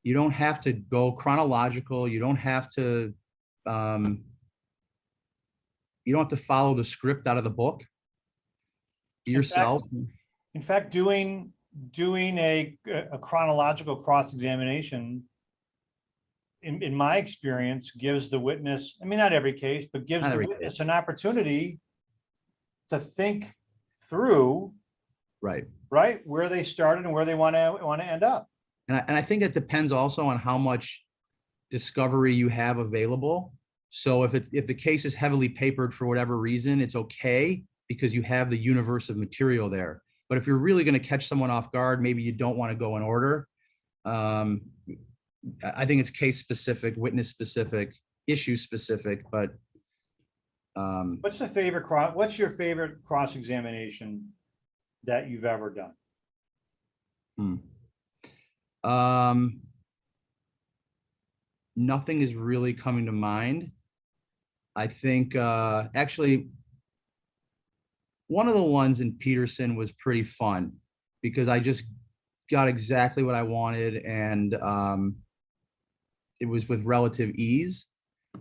You don't have to go chronological. You don't have to follow the script out of the book yourself. In fact, doing a chronological cross-examination, in my experience, gives the witness, I mean, not every case, but gives the witness an opportunity to think through right where they started and where they want to end up. And I think it depends also on how much discovery you have available. So if the case is heavily papered for whatever reason, it's okay because you have the universe of material there. But if you're really going to catch someone off guard, maybe you don't want to go in order. I think it's case specific, witness specific, issue specific. But what's your favorite cross-examination that you've ever done? Nothing is really coming to mind. I think actually one of the ones in Peterson was pretty fun because I just got exactly what I wanted, and it was with relative ease,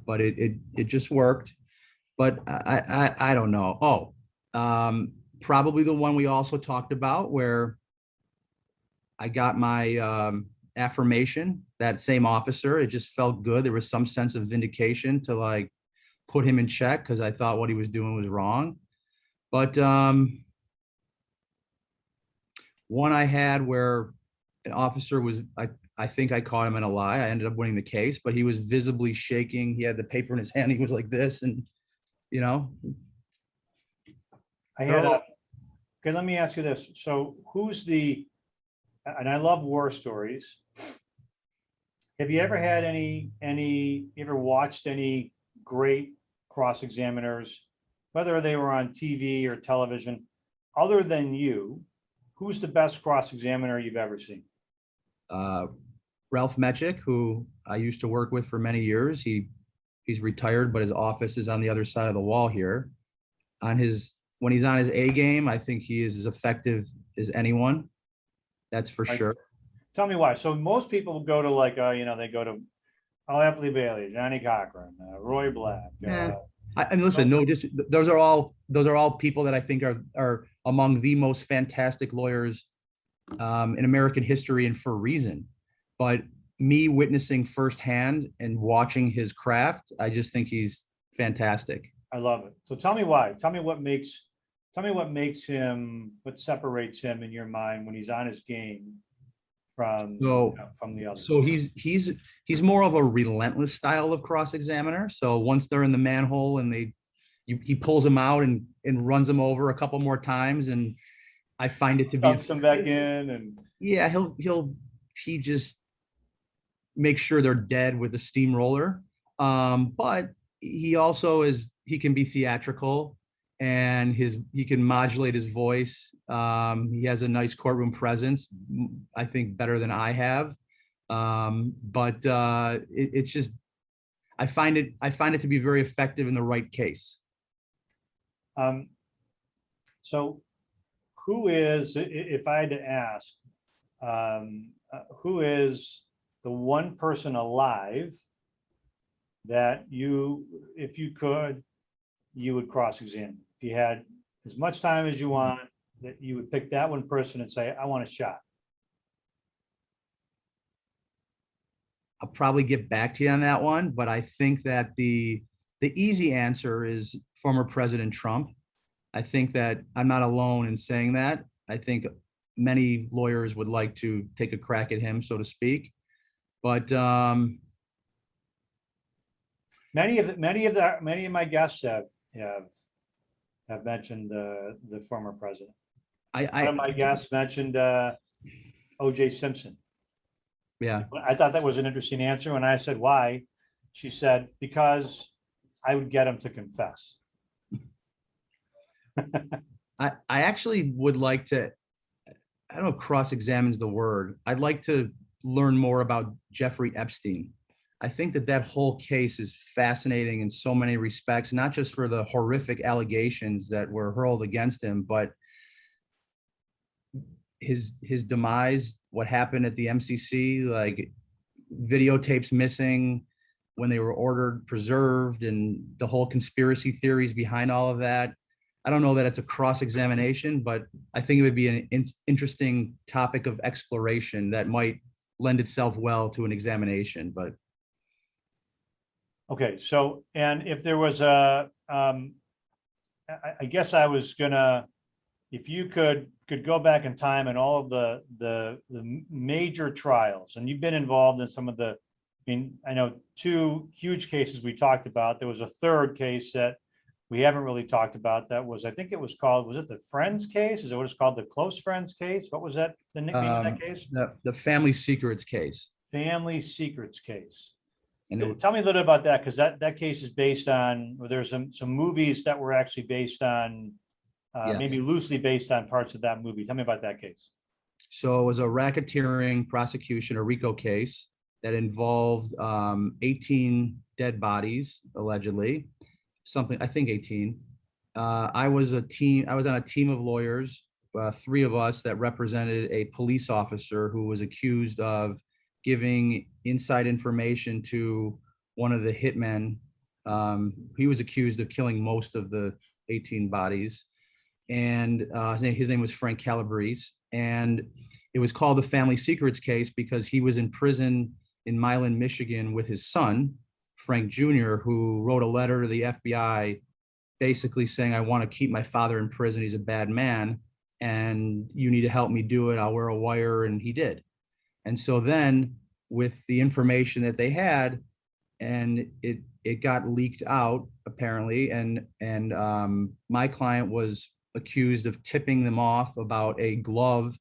but it just worked. But I don't know. Probably the one we also talked about where I got my affirmation, that same officer. It just felt good. There was some sense of vindication to like put him in check because I thought what he was doing was wrong. But one I had where an officer was, I think I caught him in a lie. I ended up winning the case, but he was visibly shaking. He had the paper in his hand. He was like this, and Okay, let me ask you this. So and I love war stories. Have you ever had you ever watched any great cross-examiners, whether they were on TV or television, other than you? Who's the best cross-examiner you've ever seen? Ralph Mechik, who I used to work with for many years. He's retired, but his office is on the other side of the wall here. When he's on his A game, I think he is as effective as anyone. That's for sure. Tell me why. So most people go to they go to Anthony Bailey, Johnny Cochran, Roy Black. Listen, those are all people that I think are among the most fantastic lawyers in American history, and for a reason. But me witnessing firsthand and watching his craft, I just think he's fantastic. I love it. So tell me why. Tell me what makes him, what separates him in your mind when he's on his game from the others. So he's more of a relentless style of cross-examiner. So once they're in the manhole and he pulls them out and runs them over a couple more times, and I find it to be dumps them back in, and Yeah, he just makes sure they're dead with a steamroller. But he can be theatrical, and he can modulate his voice. He has a nice courtroom presence, I think better than I have. But it's just I find it to be very effective in the right case. Um, so who is, if I had to ask, who is the one person alive that you, if you could, you would cross-examine? If you had as much time as you want, that you would pick that one person and say, I want a shot. I'll probably get back to you on that one, but I think that the easy answer is former President Trump. I think that I'm not alone in saying that. I think many lawyers would like to take a crack at him, so to speak. But Many of my guests have mentioned the former president. One of my guests mentioned O.J. Simpson. Yeah, I thought that was an interesting answer. When I said why, she said, because I would get him to confess. I actually would like to, I don't know if cross-examines the word. I'd like to learn more about Jeffrey Epstein. I think that whole case is fascinating in so many respects, not just for the horrific allegations that were hurled against him, but his demise, what happened at the MCC, like videotapes missing when they were ordered preserved, and the whole conspiracy theories behind all of that. I don't know that it's a cross-examination, but I think it would be an interesting topic of exploration that might lend itself well to an examination. But okay, so, and if there was I guess I was gonna, if you could go back in time and all of the major trials, and you've been involved in some of the, I mean, I know 2 huge cases we talked about. There was a third case that we haven't really talked about. That was, I think it was called, was it the Friends case? Is it what it's called? The Close Friends case? What was that, the nickname of that case? the family secrets case. Family Secrets case. And So tell me a little bit about that, because that case is based on, or there's some movies that were actually based on, Yeah. maybe loosely based on parts of that movie. Tell me about that case. So it was a racketeering prosecution, a RICO case that involved 18 dead bodies, allegedly. Something, I think 18. I was on a team of lawyers, 3 of us, that represented a police officer who was accused of giving inside information to one of the hitmen. He was accused of killing most of the 18 bodies. And his name was Frank Calabrese. And it was called the Family Secrets case because he was in prison in Milan, Michigan with his son, Frank Jr., who wrote a letter to the FBI basically saying, I want to keep my father in prison. He's a bad man, and you need to help me do it. I'll wear a wire. And he did. And so then, with the information that they had, and it got leaked out apparently, and my client was accused of tipping them off about a glove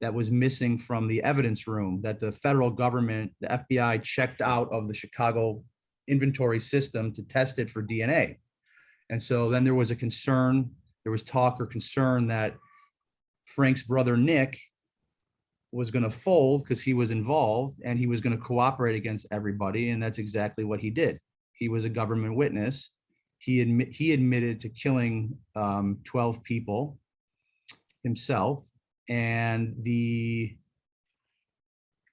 that was missing from the evidence room that the federal government, the FBI, checked out of the Chicago inventory system to test it for DNA. And so then there was talk or concern that Frank's brother Nick was going to fold because he was involved, and he was going to cooperate against everybody. And that's exactly what he did. He was a government witness. He admitted to killing 12 people himself. And the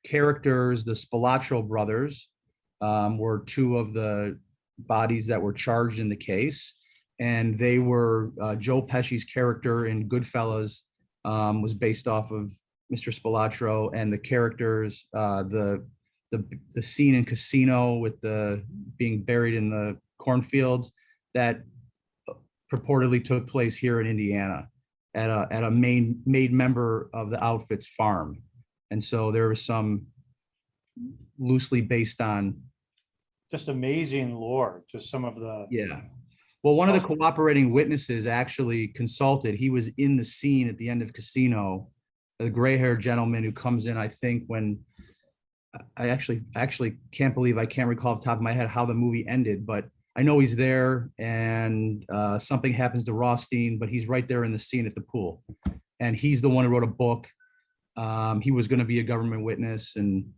characters, the Spilotro brothers, were 2 of the bodies that were charged in the case. And they were Joe Pesci's character in Goodfellas was based off of Mr. Spilotro, and the characters, the scene in Casino with the being buried in the cornfields, that purportedly took place here in Indiana at a made member of the outfit's farm. And so there was some loosely based on Just amazing lore, just some of the. Yeah. Well, one of the cooperating witnesses actually consulted. He was in the scene at the end of Casino the gray-haired gentleman who comes in, I think, when I actually can't believe I can't recall off the top of my head how the movie ended, but I know he's there, and something happens to Rothstein, but he's right there in the scene at the pool, and he's the one who wrote a book. He was going to be a government witness, and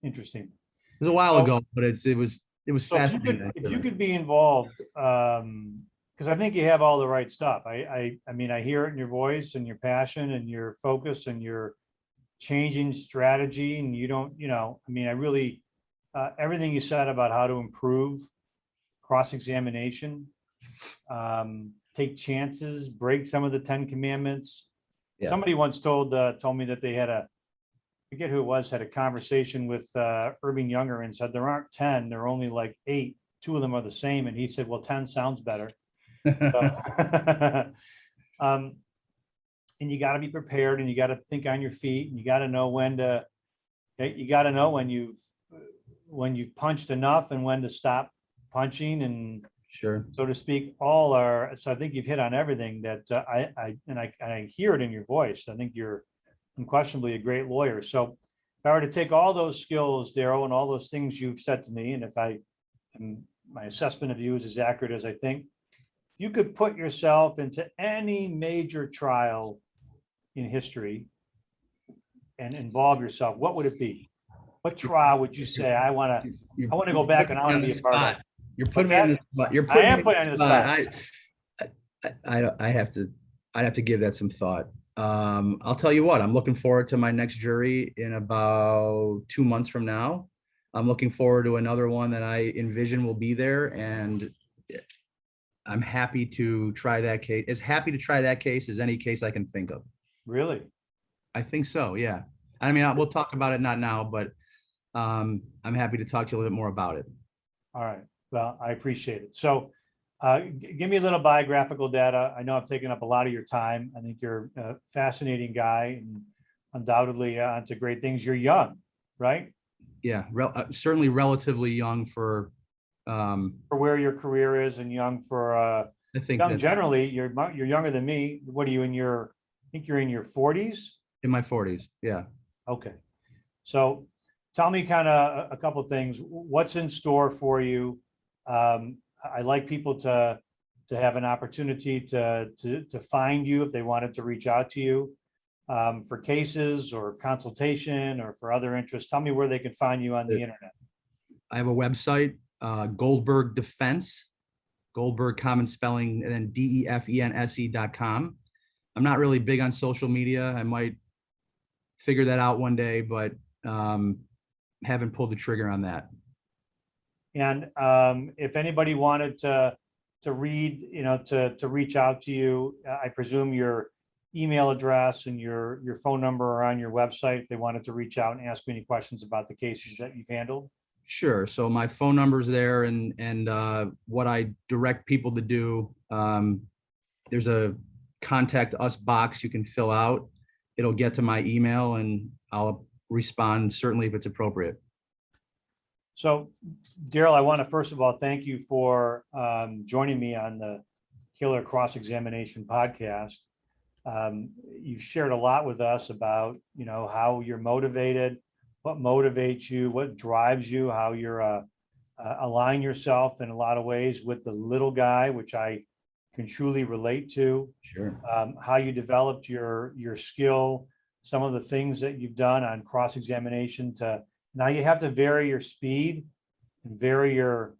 Interesting. it was a while So- ago, but it was So fascinating. if you could be involved, because I think you have all the right stuff. I mean, I hear it in your voice and your passion and your focus and your changing strategy, and you don't, I mean, I really, everything you said about how to improve cross-examination, take chances, break some of the 10 commandments. Yeah. Somebody once told me that they had I forget who it was, had a conversation with Irving Younger and said, there aren't 10, there are only like 8. 2 of them are the same. And he said, well, 10 sounds better. So, and you got to be prepared, and you got to think on your feet, and you got to know when you've punched enough and when to stop punching, and Sure. so to speak, so I think you've hit on everything that I hear it in your voice. I think you're unquestionably a great lawyer. So if I were to take all those skills, Darryl, and all those things you've said to me, and if my assessment of you is as accurate as I think, you could put yourself into any major trial in history and involve yourself, what would it be? What trial would you say, I want to go back and I want to be a part of it? You're putting What's me on the spot. You're I putting am me putting you on the spot. I'd have to give that some thought. I'll tell you what, I'm looking forward to my next jury in about 2 months from now. I'm looking forward to another one that I envision will be there, and I'm happy to try that case. As happy to try that case as any case I can think of. Really? I think so, yeah. I mean, we'll talk about it, not now, but I'm happy to talk to you a little bit more about it. All right. Well, I appreciate it. So give me a little biographical data. I know I've taken up a lot of your time. I think you're a fascinating guy, and undoubtedly onto great things. You're young, right? Yeah, certainly relatively young for where your career is, and young for I think young that's generally. You're younger than me. What are you in your? I think you're in your 40s. in my 40s. Yeah. Okay. So tell me kind of a couple of things. What's in store for you? I like people to have an opportunity to find you if they wanted to reach out to you for cases or consultation or for other interests. Tell me where they can find you on the internet. I have a website, Goldberg Defense, Goldberg common spelling, and then DEFENSE.com. I'm not really big on social media. I might figure that out one day, but haven't pulled the trigger on that. And if anybody wanted to read, to reach out to you, I presume your email address and your phone number are on your website. If they wanted to reach out and ask me any questions about the cases that you've handled. Sure. So my phone number's there, and what I direct people to do, there's a contact us box you can fill out. It'll get to my email, and I'll respond certainly if it's appropriate. So, Darryl, I want to first of all thank you for joining me on the Killer Cross-Examination podcast. You've shared a lot with us about, how you're motivated, what motivates you, what drives you, how you're align yourself in a lot of ways with the little guy, which I can truly relate to. Sure. How you developed your skill, some of the things that you've done on cross-examination to now you have to vary your speed and vary your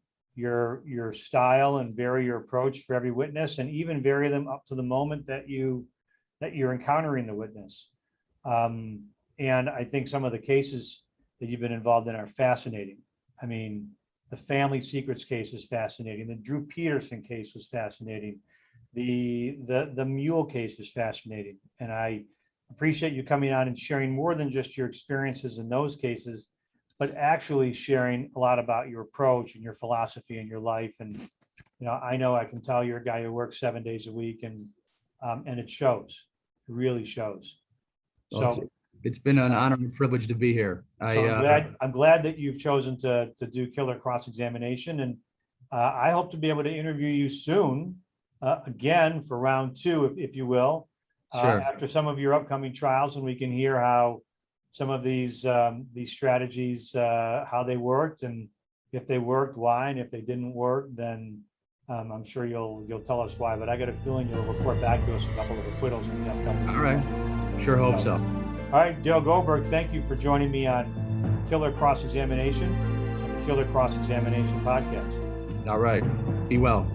style and vary your approach for every witness, and even vary them up to the moment that you're encountering the witness. And I think some of the cases that you've been involved in are fascinating. I mean, the family secrets case is fascinating. The Drew Peterson case was fascinating. The Mule case is fascinating. And I appreciate you coming on and sharing more than just your experiences in those cases, but actually sharing a lot about your approach and your philosophy in your life. And, I know I can tell you're a guy who works 7 days a week, and it shows. It really shows. So it's been an honor and privilege to be here. I'm glad that you've chosen to do Killer Cross-Examination, and I hope to be able to interview you soon, again for round 2, if you will. Sure. after some of your upcoming trials, and we can hear how some of these strategies, how they worked, and if they worked, why, and if they didn't work, then I'm sure you'll tell us why. But I got a feeling you'll report back to us a couple of acquittals in the upcoming. All right. Sure hope so. All right, Darryl Goldberg, thank you for joining me on Killer Cross Examination, Killer Cross Examination podcast. All right. Be well.